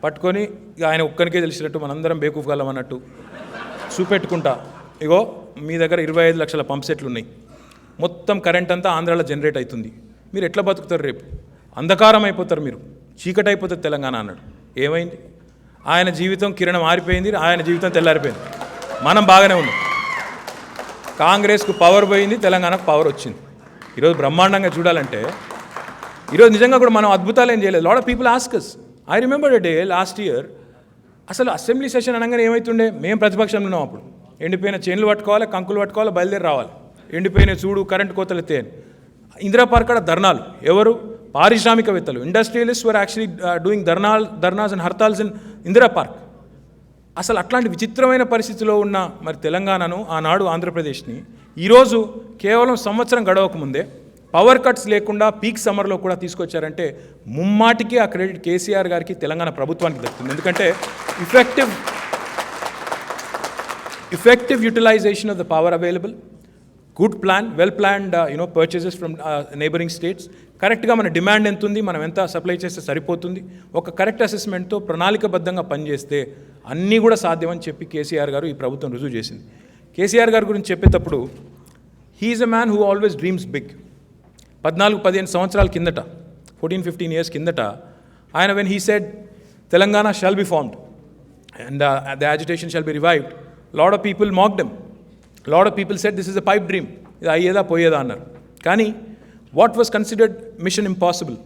పట్టుకొని, ఇక ఆయన ఒక్కరికే తెలిసినట్టు మనందరం బేకూఫ్ గలం అన్నట్టు చూపెట్టుకుంటా, ఇగో మీ దగ్గర 25 లక్షల పంప్ సెట్లు ఉన్నాయి, మొత్తం కరెంట్ అంతా ఆంధ్రాలో జనరేట్ అవుతుంది, మీరు ఎట్లా బతుకుతారు, రేపు అంధకారం అయిపోతారు, మీరు చీకటి అయిపోతుంది తెలంగాణ అన్నాడు. ఏమైంది? ఆయన జీవితం కిరణం ఆరిపోయింది, ఆయన జీవితం తెల్లారిపోయింది. మనం బాగానే ఉన్నాం. కాంగ్రెస్కు పవర్ పోయింది, తెలంగాణకు పవర్ వచ్చింది. ఈరోజు బ్రహ్మాండంగా చూడాలంటే ఈరోజు నిజంగా కూడా మనం అద్భుతాలు ఏం చేయలేదు. Lot of people ask us. I remember day last year, అసలు అసెంబ్లీ సెషన్ అనగానే ఏమవుతుండే, మేము ప్రతిపక్షంలో ఉన్నాం అప్పుడు, ఎండిపోయిన చేనులు పట్టుకోవాలి, కంకులు పట్టుకోవాలి, బయలుదేరి రావాలి, ఎండిపోయిన చూడు కరెంట్ కోతలు ఎత్తే అని. ఇందిరా పార్క్ కాడ ధర్నాలు, ఎవరు? పారిశ్రామికవేత్తలు, industrialist were actually doing dharnas and hartals in Indira Park. అసలు అట్లాంటి విచిత్రమైన పరిస్థితిలో ఉన్న మరి తెలంగాణను, ఆనాడు ఆంధ్రప్రదేశ్ని, ఈరోజు కేవలం సంవత్సరం గడవకముందే పవర్ కట్స్ లేకుండా పీక్ సమ్మర్లో కూడా తీసుకొచ్చారంటే ముమ్మాటికి ఆ క్రెడిట్ కేసీఆర్ గారికి, తెలంగాణ ప్రభుత్వానికి దక్కుతుంది. ఎందుకంటే effective utilization of the power available, good plan, well planned purchases from neighbouring states. కరెక్ట్గా మన డిమాండ్ ఎంత ఉంది, మనం ఎంత సప్లై చేస్తే సరిపోతుంది, ఒక కరెక్ట్ అసెస్మెంట్తో ప్రణాళికబద్ధంగా పనిచేస్తే అన్నీ కూడా సాధ్యమని చెప్పి కేసీఆర్ గారు ఈ ప్రభుత్వం రుజువు చేసింది. కేసీఆర్ గారి గురించి చెప్పేటప్పుడు he's a man who always dreams big. 14-15 సంవత్సరాల కిందట, 14-15 years కిందట ఆయన when he said Telangana shall be formed and the agitation shall be revived, lot of people mocked him. Lot of people said this is a pipe dream, ఇది అయ్యేదా పోయేదా అన్నారు. కానీ what was considered mission impossible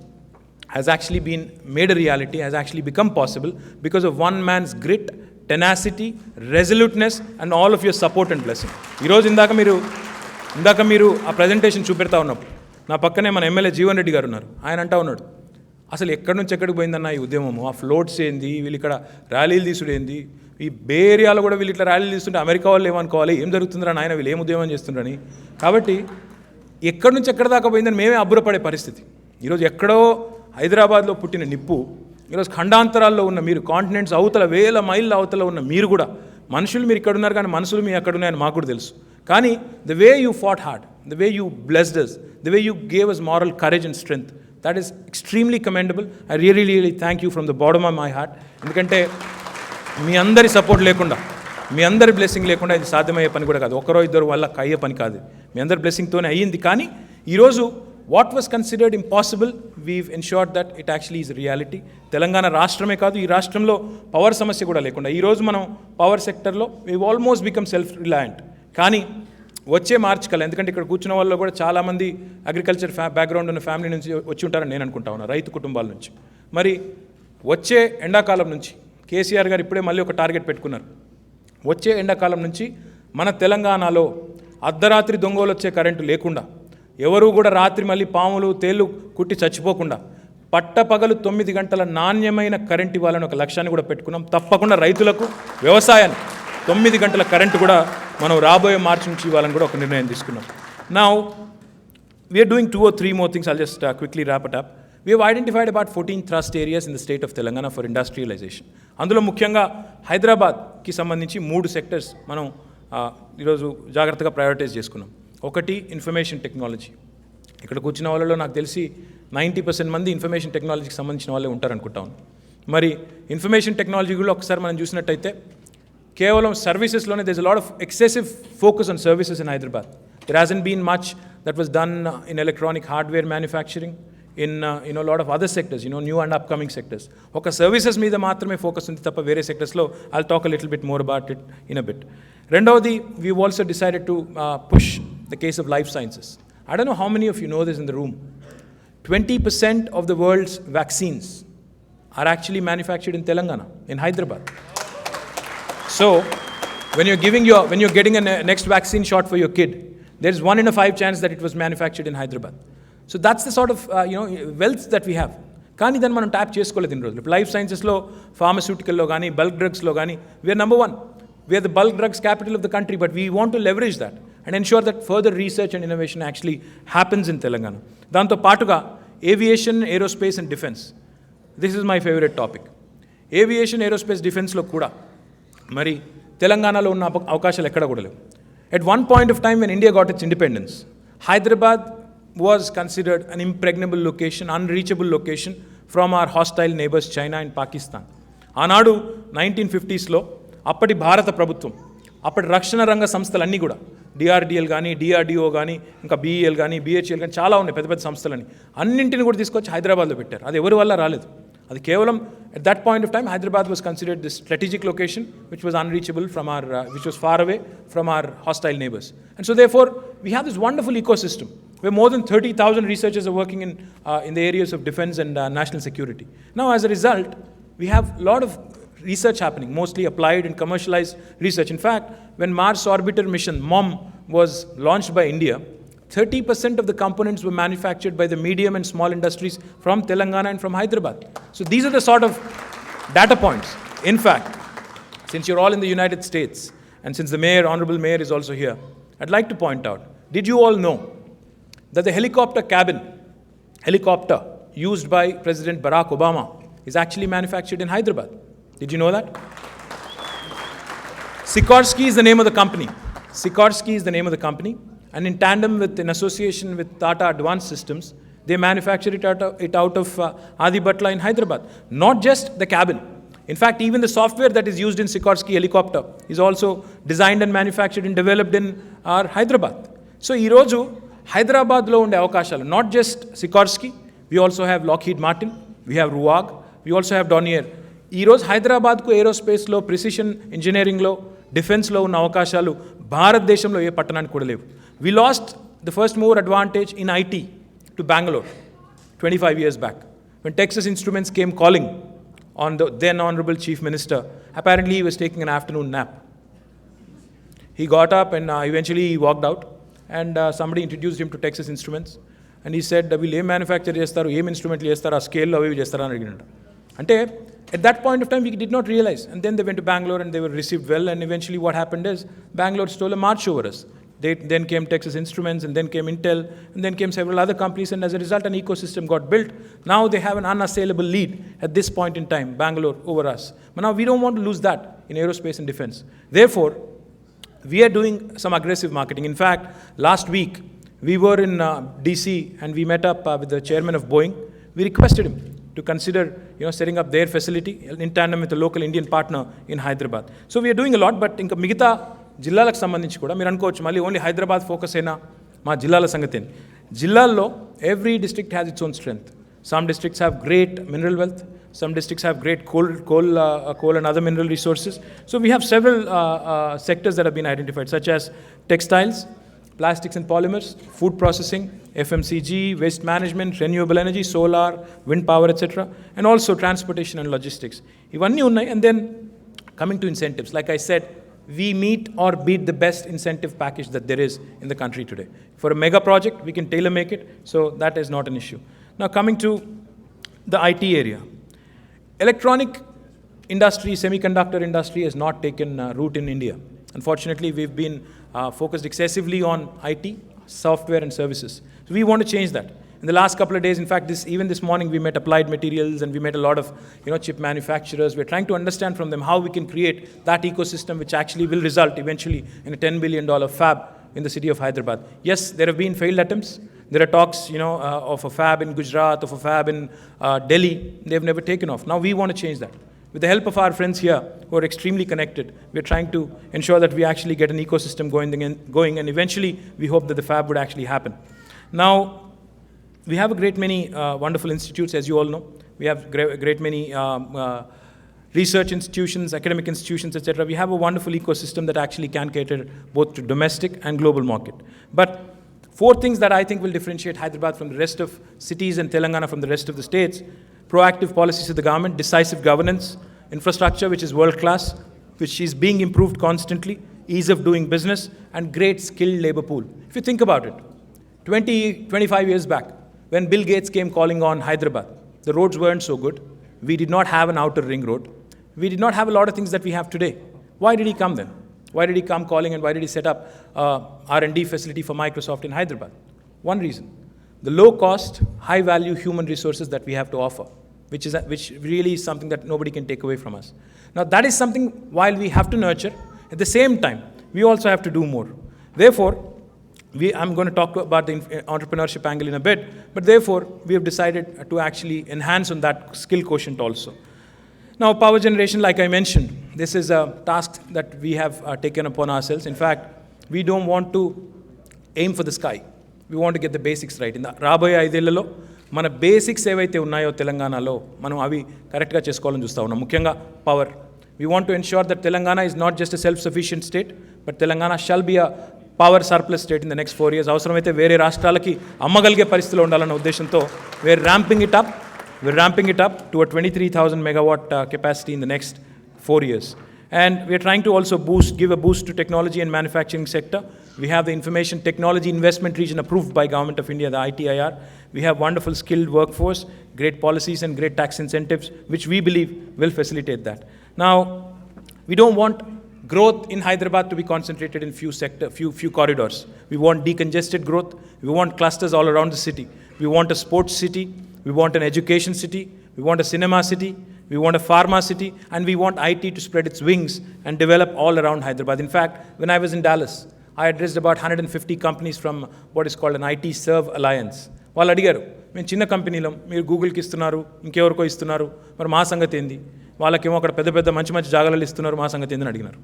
has actually been made a reality, has actually become possible because of one man's grit, tenacity, resoluteness and all of your support and blessing. ఈరోజు ఇందాక మీరు ఆ presentation చూపెడతా ఉన్నప్పుడు నా పక్కనే మన ఎమ్మెల్యే జీవన్ రెడ్డి గారు ఉన్నారు. ఆయన అంటా ఉన్నాడు, అసలు ఎక్కడి నుంచి ఎక్కడికి పోయిందన్న ఈ ఉద్యమము, ఆ ఫ్లోట్స్ ఏంది, వీళ్ళు ఇక్కడ ర్యాలీలు తీసుడేంది, ఈ బే ఏరియాలో కూడా వీళ్ళు ఇట్లా ర్యాలీలు తీస్తుంటే అమెరికా వాళ్ళు ఏమనుకోవాలి, ఏం జరుగుతుందిరా నాయన, వీళ్ళు ఏం ఉద్యమం చేస్తుండ్రని. కాబట్టి ఎక్కడి నుంచి ఎక్కడ దాకా పోయిందని మేమే అబ్బురపడే పరిస్థితి. ఈరోజు ఎక్కడో హైదరాబాద్లో పుట్టిన నిప్పు ఈరోజు ఖండాంతరాల్లో ఉన్న మీరు, కాంటినెంట్స్ అవతల, వేల మైళ్ళ అవతల ఉన్న మీరు కూడా, మనుషులు మీరు ఇక్కడ ఉన్నారు కానీ మనసులు మీ అక్కడ ఉన్నాయని మాకు కూడా తెలుసు. కానీ the way you fat hard, the way you blessed us, the way you gave us moral courage and strength, that is extremely commendable. I really thank you from the bottom of my heart. ఎందుకంటే మీ అందరి support లేకుండా, మీ అందరి blessing లేకుండా ఇది సాధ్యమయ్యే పని కూడా కాదు. ఒకరో ఇద్దరు వల్ల అయ్యే పని కాదు, మీ అందరి బ్లెస్సింగ్తోనే అయ్యింది. కానీ ఈరోజు what was considered impossible, we've ensured that it actually is reality. Telangana రాష్ట్రమే కాదు, ఈ రాష్ట్రంలో పవర్ సమస్య కూడా లేకుండా ఈరోజు మనం పవర్ సెక్టర్లో we've almost become self reliant. కానీ వచ్చే మార్చి కల్లా, ఎందుకంటే ఇక్కడ కూర్చున్న వాళ్ళు కూడా చాలామంది అగ్రికల్చర్ బ్యాక్గ్రౌండ్ ఉన్న ఫ్యామిలీ నుంచి వచ్చి ఉంటారని నేను అనుకుంటా ఉన్నాను, రైతు కుటుంబాల నుంచి. మరి వచ్చే ఎండాకాలం నుంచి కేసీఆర్ గారు ఇప్పుడే మళ్ళీ ఒక టార్గెట్ పెట్టుకున్నారు. వచ్చే ఎండాకాలం నుంచి మన తెలంగాణలో అర్ధరాత్రి దొంగలు వచ్చే కరెంటు లేకుండా, ఎవరు కూడా రాత్రి మళ్ళీ పాములు తేళ్ళు కుట్టి చచ్చిపోకుండా పట్టపగలు 9 గంటల నాణ్యమైన కరెంట్ ఇవ్వాలని ఒక లక్ష్యాన్ని కూడా పెట్టుకున్నాం. తప్పకుండా రైతులకు, వ్యవసాయానికి 9 గంటల కరెంటు కూడా మనం రాబోయే మార్చి నుంచి ఇవ్వాలని కూడా ఒక నిర్ణయం తీసుకున్నాం. Now we're doing 2 or 3 more things. I'll just quickly wrap it up. We have identified about 14 thrust areas in the state of Telangana for industrialization. అందులో ముఖ్యంగా హైదరాబాద్కి సంబంధించి 3 సెక్టర్స్ మనం ఈరోజు జాగ్రత్తగా ప్రయారిటైజ్ చేసుకున్నాం. ఒకటి ఇన్ఫర్మేషన్ టెక్నాలజీ. ఇక్కడ కూర్చున్న వాళ్ళలో నాకు తెలిసి 90% మంది ఇన్ఫర్మేషన్ టెక్నాలజీకి సంబంధించిన వాళ్ళే ఉంటారనుకుంటాను. మరి ఇన్ఫర్మేషన్ టెక్నాలజీ కూడా ఒకసారి మనం చూసినట్టయితే కేవలం సర్వీసెస్లోనే there's a lot of excessive focus on services in Hyderabad. There hasn't been much that was done in electronic hardware manufacturing, in a lot of other sectors, new and upcoming sectors. Oka services మీద మాత్రమే focus ఉంది తప్ప వేరే సెక్టర్స్లో I'll talk a little bit more about it in a bit. రెండవది, we've also decided to push the case of life sciences. I don't know how many of you know this in the room. 20% of the world's vaccines are actually manufactured in Telangana, in Hyderabad. So, when you're getting a next vaccine shot for your kid, there's 1 in 5 chance that it was manufactured in Hyderabad. So that's the sort of wealth that we have. కానీ దాన్ని మనం tap చేసుకోలేదు ఇన్ని రోజులు. Life సైన్సెస్లో, ఫార్మస్యూటికల్లో కానీ, bulk డ్రగ్స్లో కానీ we are number 1. We are the bulk drugs capital of the country, but we want to leverage that and ensure that further research and innovation actually happens in Telangana. దాంతో పాటుగా aviation, aerospace and defence. This is my favourite topic. Aviation, aerospace, డిఫెన్స్లో కూడా మరి తెలంగాణలో ఉన్న అవకాశాలు ఎక్కడ కూడా లేవు. At one point of time when India got its independence, Hyderabad was considered an impregnable location, unreachable location from our hostile neighbors China and Pakistan. ఆనాడు 1950sలో అప్పటి భారత ప్రభుత్వం, అప్పటి రక్షణ రంగ సంస్థలన్నీ కూడా, డిఆర్డిఎల్ కానీ, డిఆర్డిఓ కానీ, ఇంకా బిఈఎల్ కానీ, బిహెచ్ఎల్ కానీ చాలా ఉన్నాయి పెద్ద పెద్ద సంస్థలని, అన్నింటిని కూడా తీసుకొచ్చి హైదరాబాద్లో పెట్టారు. అది ఎవరి వల్ల రాలేదు. అది కేవలం at that point of time Hyderabad was considered this strategic location which was unreachable from our which was far away from our hostile neighbors. And so therefore we have this wonderful ecosystem where more than 30,000 researchers are working in the areas of defense and national security. Now as a result we have a lot of research happening, mostly applied and commercialized research. In fact, when Mars orbiter mission MOM was launched by India, 30% of the components were manufactured by the medium and small industries from Telangana and from Hyderabad. So these are the sort of data points. In fact, since you're all in the United States and since the mayor, honorable mayor is also here, I'd like to point out, did you all know that the helicopter used by President Barack Obama is actually manufactured in Hyderabad? Did you know that? Sikorsky is the name of the company. Sikorsky is the name of the company. and in tandem with, in association with Tata Advanced Systems, they manufacture it out of Adi Batla in Hyderabad. Not just the cabin. In fact, even the software that is used in Sikorsky helicopter is also designed and manufactured and developed in our Hyderabad. So, ee roju Hyderabad lo unde avakashalu, not just Sikorsky, we also have Lockheed Martin, we have Ruag, we also have Dornier. Ee roju Hyderabad ku aerospace lo, precision engineering lo, defense lo unna avakashalu Bharat deshamlo ఏ పట్టణానికి కూడా లేవు. We lost the first mover advantage in IT to Bangalore 25 years back. When Texas Instruments came calling on the then Honorable Chief Minister, apparently he was taking an afternoon nap. He got up and eventually he walked out, and somebody introduced him to Texas Instruments, and he said, వీళ్ళు ఏం manufacture చేస్తారు, ఏం ఇన్స్ట్రుమెంట్లు చేస్తారు, ఆ స్కేల్లో అవి చేస్తారా అని అడిగినట్టు. అంటే at that point of time we did not realize, and then they went to Bangalore and they were received well, and eventually what happened is Bangalore stole a march over us. Then came Texas Instruments, and then came Intel, and then came several other companies, and as a result an ecosystem got built. Now they have an unassailable lead at this point in time, Bangalore over us. But now we don't want to lose that in aerospace and defense. Therefore, we are doing some aggressive marketing. In fact, last week we were in DC and we met up with the chairman of Boeing. We requested him to consider, setting up their facility in tandem with a local Indian partner in Hyderabad. So we are doing a lot, but inka migita జిల్లాలకు సంబంధించి కూడా మీరు అనుకోవచ్చు మళ్ళీ only Hyderabad focus అయినా మా జిల్లాల సంగతి. జిల్లాల్లో every district has its own strength. Some districts have great mineral wealth, some districts have great coal and other mineral resources. So we have several sectors that have been identified, such as textiles, plastics and polymers, food processing, FMCG, waste management, renewable energy, solar, wind power, etc., and also transportation and logistics. Ivanni unnai. And then coming to incentives, like I said, we meet or beat the best incentive package that there is in the country today. For a mega project, we can tailor make it, so that is not an issue. Now coming to the IT area. Electronic industry, semiconductor industry has not taken root in India. Unfortunately, we've been focused excessively on IT, software and services. So we want to change that. In the last couple of days, in fact, even this morning, we met Applied Materials and we met a lot of chip manufacturers. We're trying to understand from them how we can create that ecosystem which actually will result eventually in a $10 billion fab in the city of Hyderabad. Yes, there have been failed attempts. There are talks, of a fab in Gujarat, of a fab in Delhi. They've never taken off. Now we want to change that. With the help of our friends here who are extremely connected, we're trying to ensure that we actually get an ecosystem going, and eventually we hope that the fab would actually happen. Now, we have a great many wonderful institutes, as you all know. We have great many research institutions, academic institutions, etc. We have a wonderful ecosystem that actually can cater both to domestic and global market. But 4 things that I think will differentiate Hyderabad from the rest of cities and Telangana from the rest of the states: proactive policies of the government, decisive governance, infrastructure which is world class, which is being improved constantly, ease of doing business, and great skilled labor pool. If you think about it, 25 years back, when Bill Gates came calling on Hyderabad, the roads weren't so good. We did not have an outer ring road. We did not have a lot of things that we have today. Why did he come then? Why did he come calling, and why did he set up R&D facility for Microsoft in Hyderabad? One reason: the low-cost, high-value human resources that we have to offer, which really is something that nobody can take away from us. Now, that is something while we have to nurture, at the same time, we also have to do more. Therefore, I'm going to talk about the entrepreneurship angle in a bit, but therefore, we have decided to actually enhance on that skill quotient also. Now, power generation, like I mentioned, this is a task that we have taken upon ourselves. In fact, we don't want to aim for the sky. We want to get the basics right. In the రాబోయే 5 ఏళ్లలో మన basics ఏవైతే ఉన్నాయో తెలంగాణలో మనం అవి కరెక్ట్గా చేసుకోవాలని చూస్తూ ఉన్నాం. ముఖ్యంగా power. We want to ensure that Telangana is not just a self-sufficient state, but Telangana shall be a power surplus state in the next 4 years. అవసరమైతే వేరే రాష్ట్రాలకి అమ్మగలిగే పరిస్థితిలో ఉండాలన్న ఉద్దేశంతో we're ramping it up to a 23,000 megawatt capacity in the next 4 years. And we're trying to also give a boost to technology and manufacturing sector. We have the Information Technology Investment Region approved by Government of India, the ITIR. We have wonderful skilled workforce, great policies and great tax incentives, which we believe will facilitate that. Now, we don't want growth in Hyderabad to be concentrated in few corridors. We want decongested growth. We want clusters all around the city. We want a sports city. We want an education city. We want a cinema city. We want a pharma city. And we want IT to spread its wings and develop all around Hyderabad. In fact, when I was in Dallas, I addressed about 150 companies from what is called an IT Serve Alliance. వాళ్ళు అడిగారు, మేము చిన్న కంపెనీలో మీరు గూగుల్కి ఇస్తున్నారు, ఇంకెవరికో ఇస్తున్నారు, మరి మా సంగతి ఏంది? వాళ్ళకేమో అక్కడ పెద్ద పెద్ద మంచి మంచి జాగాలు ఇస్తున్నారు, మా సంగతి ఏందని అడిగినారు.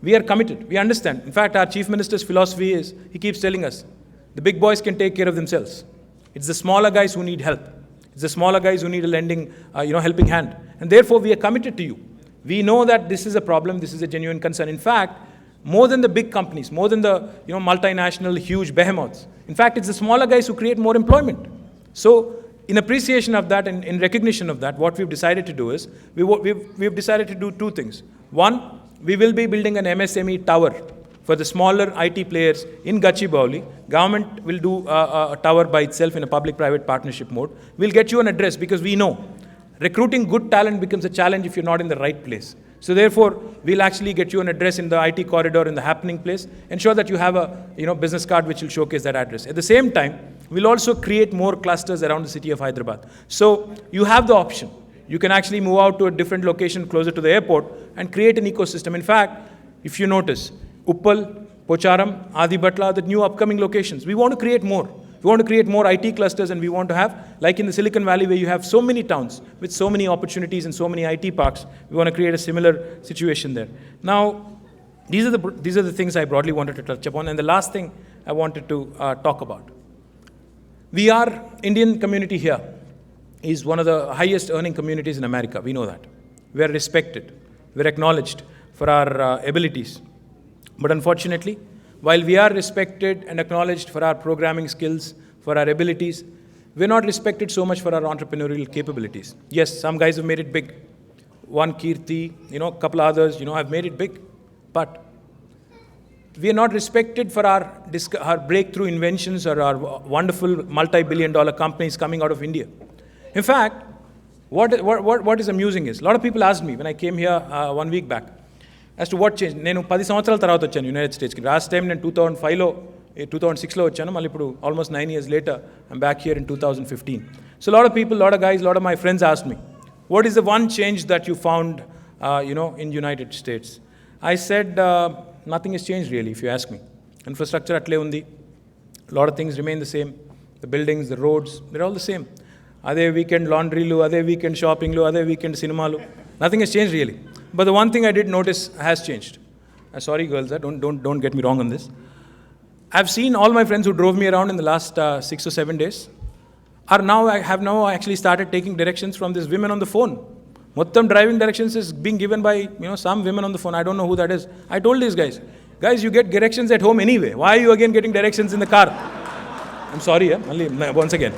We are committed. We understand. In fact, our Chief Minister's philosophy is, he keeps telling us, the big boys can take care of themselves. It's the smaller guys who need help. It's the smaller guys who need a lending, helping hand. And therefore, we are committed to you. We know that this is a problem, this is a genuine concern. In fact, more than the big companies, more than the multinational, huge behemoths. In fact, it's the smaller guys who create more employment. So, in appreciation of that and in recognition of that, what we've decided to do is, we've decided to do two things. One, we will be building an MSME tower for the smaller IT players in Gachibowli. Government will do a tower by itself in a public-private partnership mode. We'll get you an address because we know recruiting good talent becomes a challenge if you're not in the right place. So therefore, we'll actually get you an address in the IT corridor in the happening place. Ensure that you have a business card which will showcase that address. At the same time, we'll also create more clusters around the city of Hyderabad. So you have the option. You can actually move out to a different location closer to the airport and create an ecosystem. In fact, if you notice, Uppal, Pocharam, Adibhatla are the new upcoming locations. We want to create more. We want to create more IT clusters, and we want to have, like in the Silicon Valley where you have so many towns with so many opportunities and so many IT parks, we want to create a similar situation there. Now, these are the things I broadly wanted to touch upon. And the last thing I wanted to talk about. We are, Indian community here is one of the highest earning communities in America. We know that. We are respected. We are acknowledged for our abilities. But unfortunately, while we are respected and acknowledged for our programming skills, for our abilities, we're not respected so much for our entrepreneurial capabilities. Yes, some guys have made it big. One Kirti, a couple others, have made it big. But we are not respected for our breakthrough inventions or our wonderful multi-billion-dollar companies coming out of India. In fact, what is amusing is, a lot of people asked me when I came here 1 week back, as to what changed. నేను 10 సంవత్సరాల తర్వాత వచ్చాను United స్టేట్స్కి. Last time నేను 2006లో వచ్చాను. మళ్ళీ ఇప్పుడు almost 9 years later, I'm back here in 2015. So a lot of people, a lot of guys, a lot of my friends asked me, what is the one change that you found, in United States? I said, nothing has changed really, if you ask me. Infrastructure atle undi. A lot of things remain the same. The buildings, the roads, they're all the same. Ade weekend laundrylu, ade weekend shoppinglu, ade weekend cinemalu. Nothing has changed really. But the one thing I did notice has changed. Sorry girls, don't get me wrong on this. I've seen all my friends who drove me around in the last 6 or 7 days have now actually started taking directions from these women on the phone. Mottam driving directions is being given by some women on the phone. I don't know who that is. I told these guys, you get directions at home anyway. Why are you again getting directions in the car? I'm sorry, once again.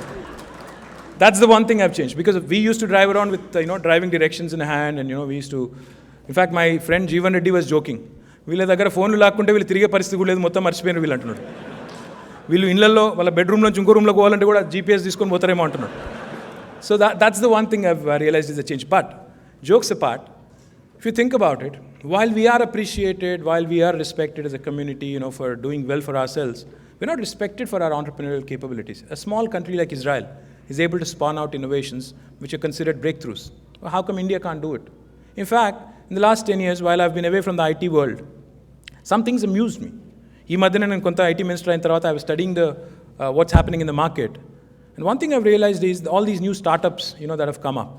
That's the one thing I've changed, because we used to drive around with driving directions in hand, and we used to. In fact, my friend Jeevan Reddy was joking. వీళ్ళ దగ్గర ఫోన్లు లాక్కుంటే వీళ్ళు తిరిగే పరిస్థితి కూడా లేదు, మొత్తం మర్చిపోయిన వీళ్ళు అంటున్నాడు. వీళ్ళు ఇళ్లలో వాళ్ళ బెడ్రూమ్ నుంచి ఇంకో రూమ్లోకి పోవాలంటే కూడా GPS తీసుకొని పోతారేమో అంటున్నాడు. So that's the one thing I've realized is a change. But jokes apart, if you think about it, while we are appreciated, while we are respected as a community, for doing well for ourselves, we're not respected for our entrepreneurial capabilities. A small country like Israel is able to spawn out innovations which are considered breakthroughs. Well, how come India can't do it? In fact, in the last 10 years, while I've been away from the IT world, some things amused me. ఈ మధ్యన నేను కొంత IT minister అయిన తర్వాత I was studying what's happening in the market. And one thing I've realized is all these new startups, that have come up.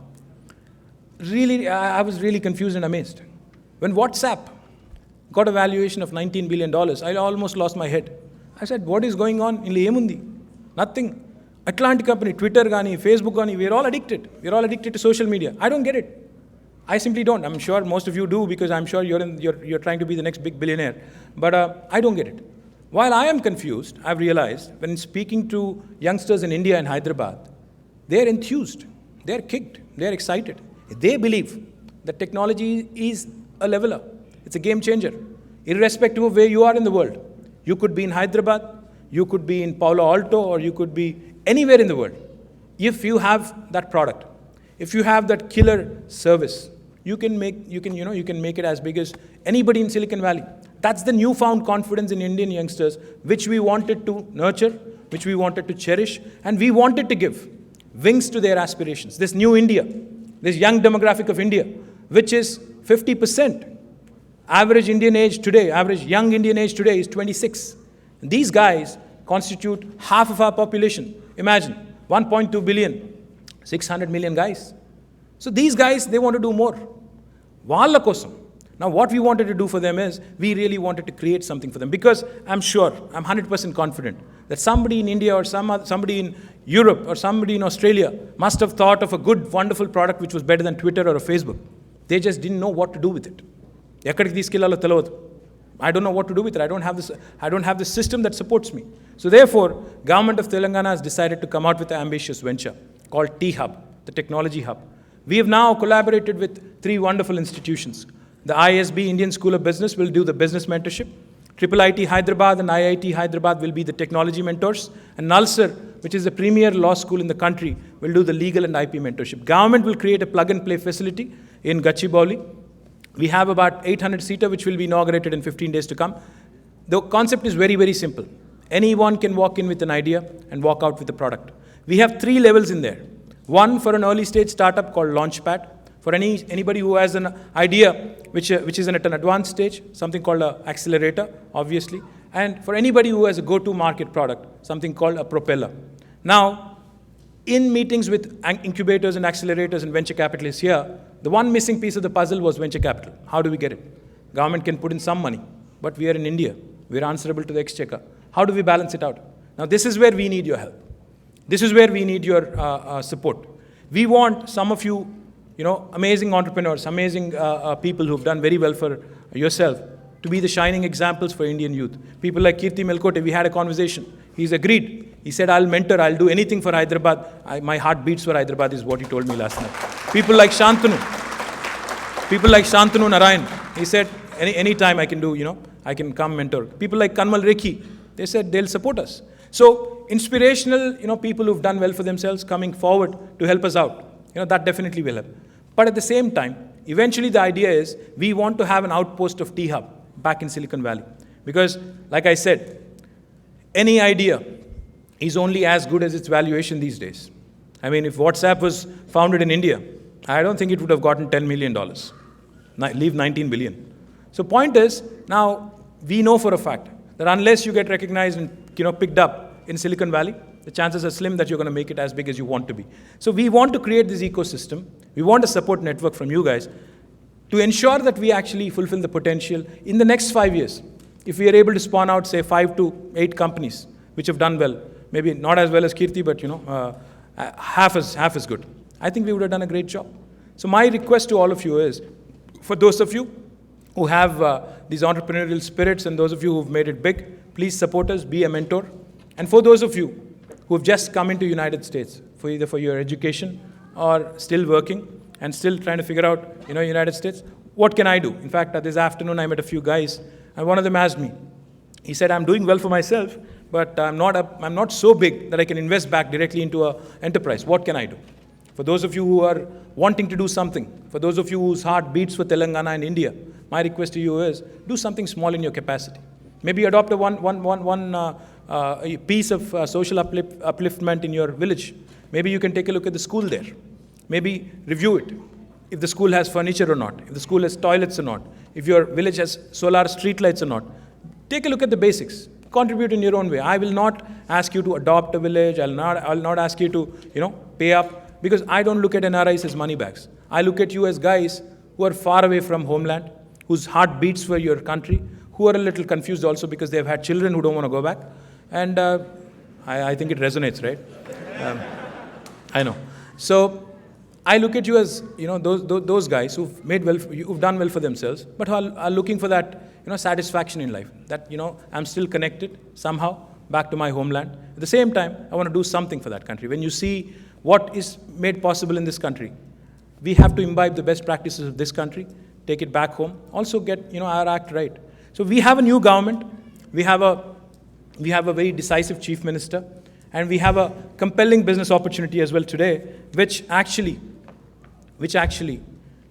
Really, I was really confused and amazed. When WhatsApp got a valuation of $19 billion, I almost lost my head. I said, what is going on? In ఏముంది? Nothing. Atlantic company, Twitter gaani, Facebook gaani, we're all addicted. We're all addicted to social media. I don't get it. I simply don't. I'm sure most of you do, because I'm sure you're trying to be the next big billionaire. But I don't get it. While I am confused, I've realized when speaking to youngsters in India and Hyderabad, they're enthused, they're kicked, they're excited. They believe that technology is a leveler. It's a game changer. Irrespective of where you are in the world. You could be in Hyderabad, you could be in Palo Alto, or you could be anywhere in the world. If you have that product, if you have that killer service, you can make it as big as anybody in Silicon Valley. That's the newfound confidence in Indian youngsters, which we wanted to nurture, which we wanted to cherish, and we wanted to give wings to their aspirations. This new India, this young demographic of India, which is 50%. Average Indian age today, average young Indian age today is 26. And these guys constitute half of our population. Imagine, 1.2 billion, 600 million guys. So these guys, they want to do more. వాళ్ళ కోసం. Now what we wanted to do for them is, we really wanted to create something for them. Because I'm sure, I'm 100% confident, that somebody in India or somebody in Europe or somebody in Australia must have thought of a good, wonderful product which was better than Twitter or a Facebook. They just didn't know what to do with it. ఎక్కడికి తీసుకెళ్లాలో తెలియదు. I don't know what to do with it. I don't have this system that supports me. So therefore, Government of Telangana has decided to come out with an ambitious venture called T-Hub, the technology hub. We have now collaborated with 3 wonderful institutions. The ISB, Indian School of Business, will do the business mentorship. IIIT Hyderabad and IIT Hyderabad will be the technology mentors. And Nalsar, which is the premier law school in the country, will do the legal and IP mentorship. Government will create a plug-and-play facility in Gachibowli. We have about 800-seater, which will be inaugurated in 15 days to come. The concept is very, very simple. Anyone can walk in with an idea and walk out with a product. We have 3 levels in there. One for an early stage startup called Launchpad. For anybody who has an idea which is at an advanced stage, something called an accelerator, obviously. And for anybody who has a go-to market product, something called a propeller. Now, in meetings with incubators and accelerators and venture capitalists here, the one missing piece of the puzzle was venture capital. How do we get it? Government can put in some money, but we are in India. We are answerable to the exchequer. How do we balance it out? Now, this is where we need your help. This is where we need your support. We want some of you, amazing entrepreneurs, amazing people who've done very well for yourself, to be the shining examples for Indian youth. People like Kirti Melkote, we had a conversation. He's agreed. He said, I'll mentor, I'll do anything for Hyderabad. My heart beats for Hyderabad is what he told me last night. People like Shantanu Narayan. He said, any time I can do, I can come mentor. People like Kanmal Rekhi, they said they'll support us. So inspirational, people who've done well for themselves coming forward to help us out. That definitely will help. But at the same time, eventually the idea is we want to have an outpost of T-Hub back in Silicon Valley. Because, like I said, any idea is only as good as its valuation these days. I mean, if WhatsApp was founded in India, I don't think it would have gotten $10 million. Leave 19 billion. So point is, now we know for a fact that unless you get recognized and picked up in Silicon Valley, the chances are slim that you're going to make it as big as you want to be. So we want to create this ecosystem. We want a support network from you guys to ensure that we actually fulfill the potential in the next 5 years. If we are able to spawn out, say, 5 to 8 companies which have done well, maybe not as well as Kirti, but half as good, I think we would have done a great job. So my request to all of you is, for those of you who have these entrepreneurial spirits and those of you who've made it big, please support us, be a mentor. And for those of you who have just come into United States, for either for your education or still working and still trying to figure out, United States, what can I do? In fact, this afternoon I met a few guys, and one of them asked me, he said, I'm doing well for myself, but I'm not so big that I can invest back directly into an enterprise. What can I do? For those of you who are wanting to do something, for those of you whose heart beats for Telangana and India, my request to you is, do something small in your capacity. Maybe adopt a piece of social upliftment in your village. Maybe you can take a look at the school there. Maybe review it. If the school has furniture or not, if the school has toilets or not, if your village has solar street lights or not. Take a look at the basics. Contribute in your own way. I will not ask you to adopt a village. I'll not ask you to, pay up, because I don't look at NRIs as money bags. I look at you as guys who are far away from homeland, whose heart beats for your country, who are a little confused also because they've had children who don't want to go back. And I think it resonates, right? I know. So I look at you as, those guys who've done well for themselves, but who are looking for that, satisfaction in life. That, I'm still connected somehow back to my homeland. At the same time, I want to do something for that country. When you see what is made possible in this country, we have to imbibe the best practices of this country, take it back home, also get, our act right. So we have a new government. We have a very decisive chief minister, and we have a compelling business opportunity as well today, which actually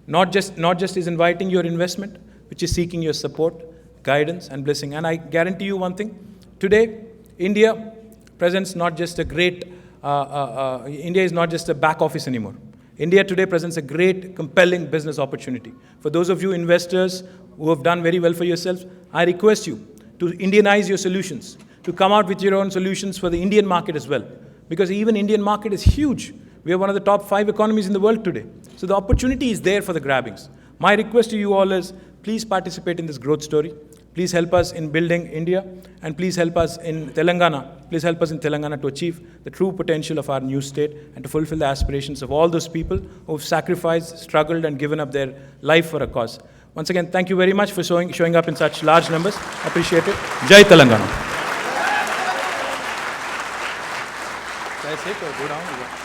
not just is inviting your investment, which is seeking your support, guidance, and blessing. And I guarantee you one thing: today, India presents not just a great. India is not just a back office anymore. India today presents a great, compelling business opportunity. For those of you investors who have done very well for yourselves, I request you to Indianize your solutions, to come out with your own solutions for the Indian market as well. Because even Indian market is huge. We are one of the top 5 economies in the world today. So the opportunity is there for the grabbings. My request to you all is, please participate in this growth story. Please help us in building India, and please help us in Telangana. Please help us in Telangana to achieve the true potential of our new state and to fulfill the aspirations of all those people who have sacrificed, struggled, and given up their life for a cause. Once again, thank you very much for showing up in such large numbers. I appreciate it. Jai Telangana. Can I sit or go down?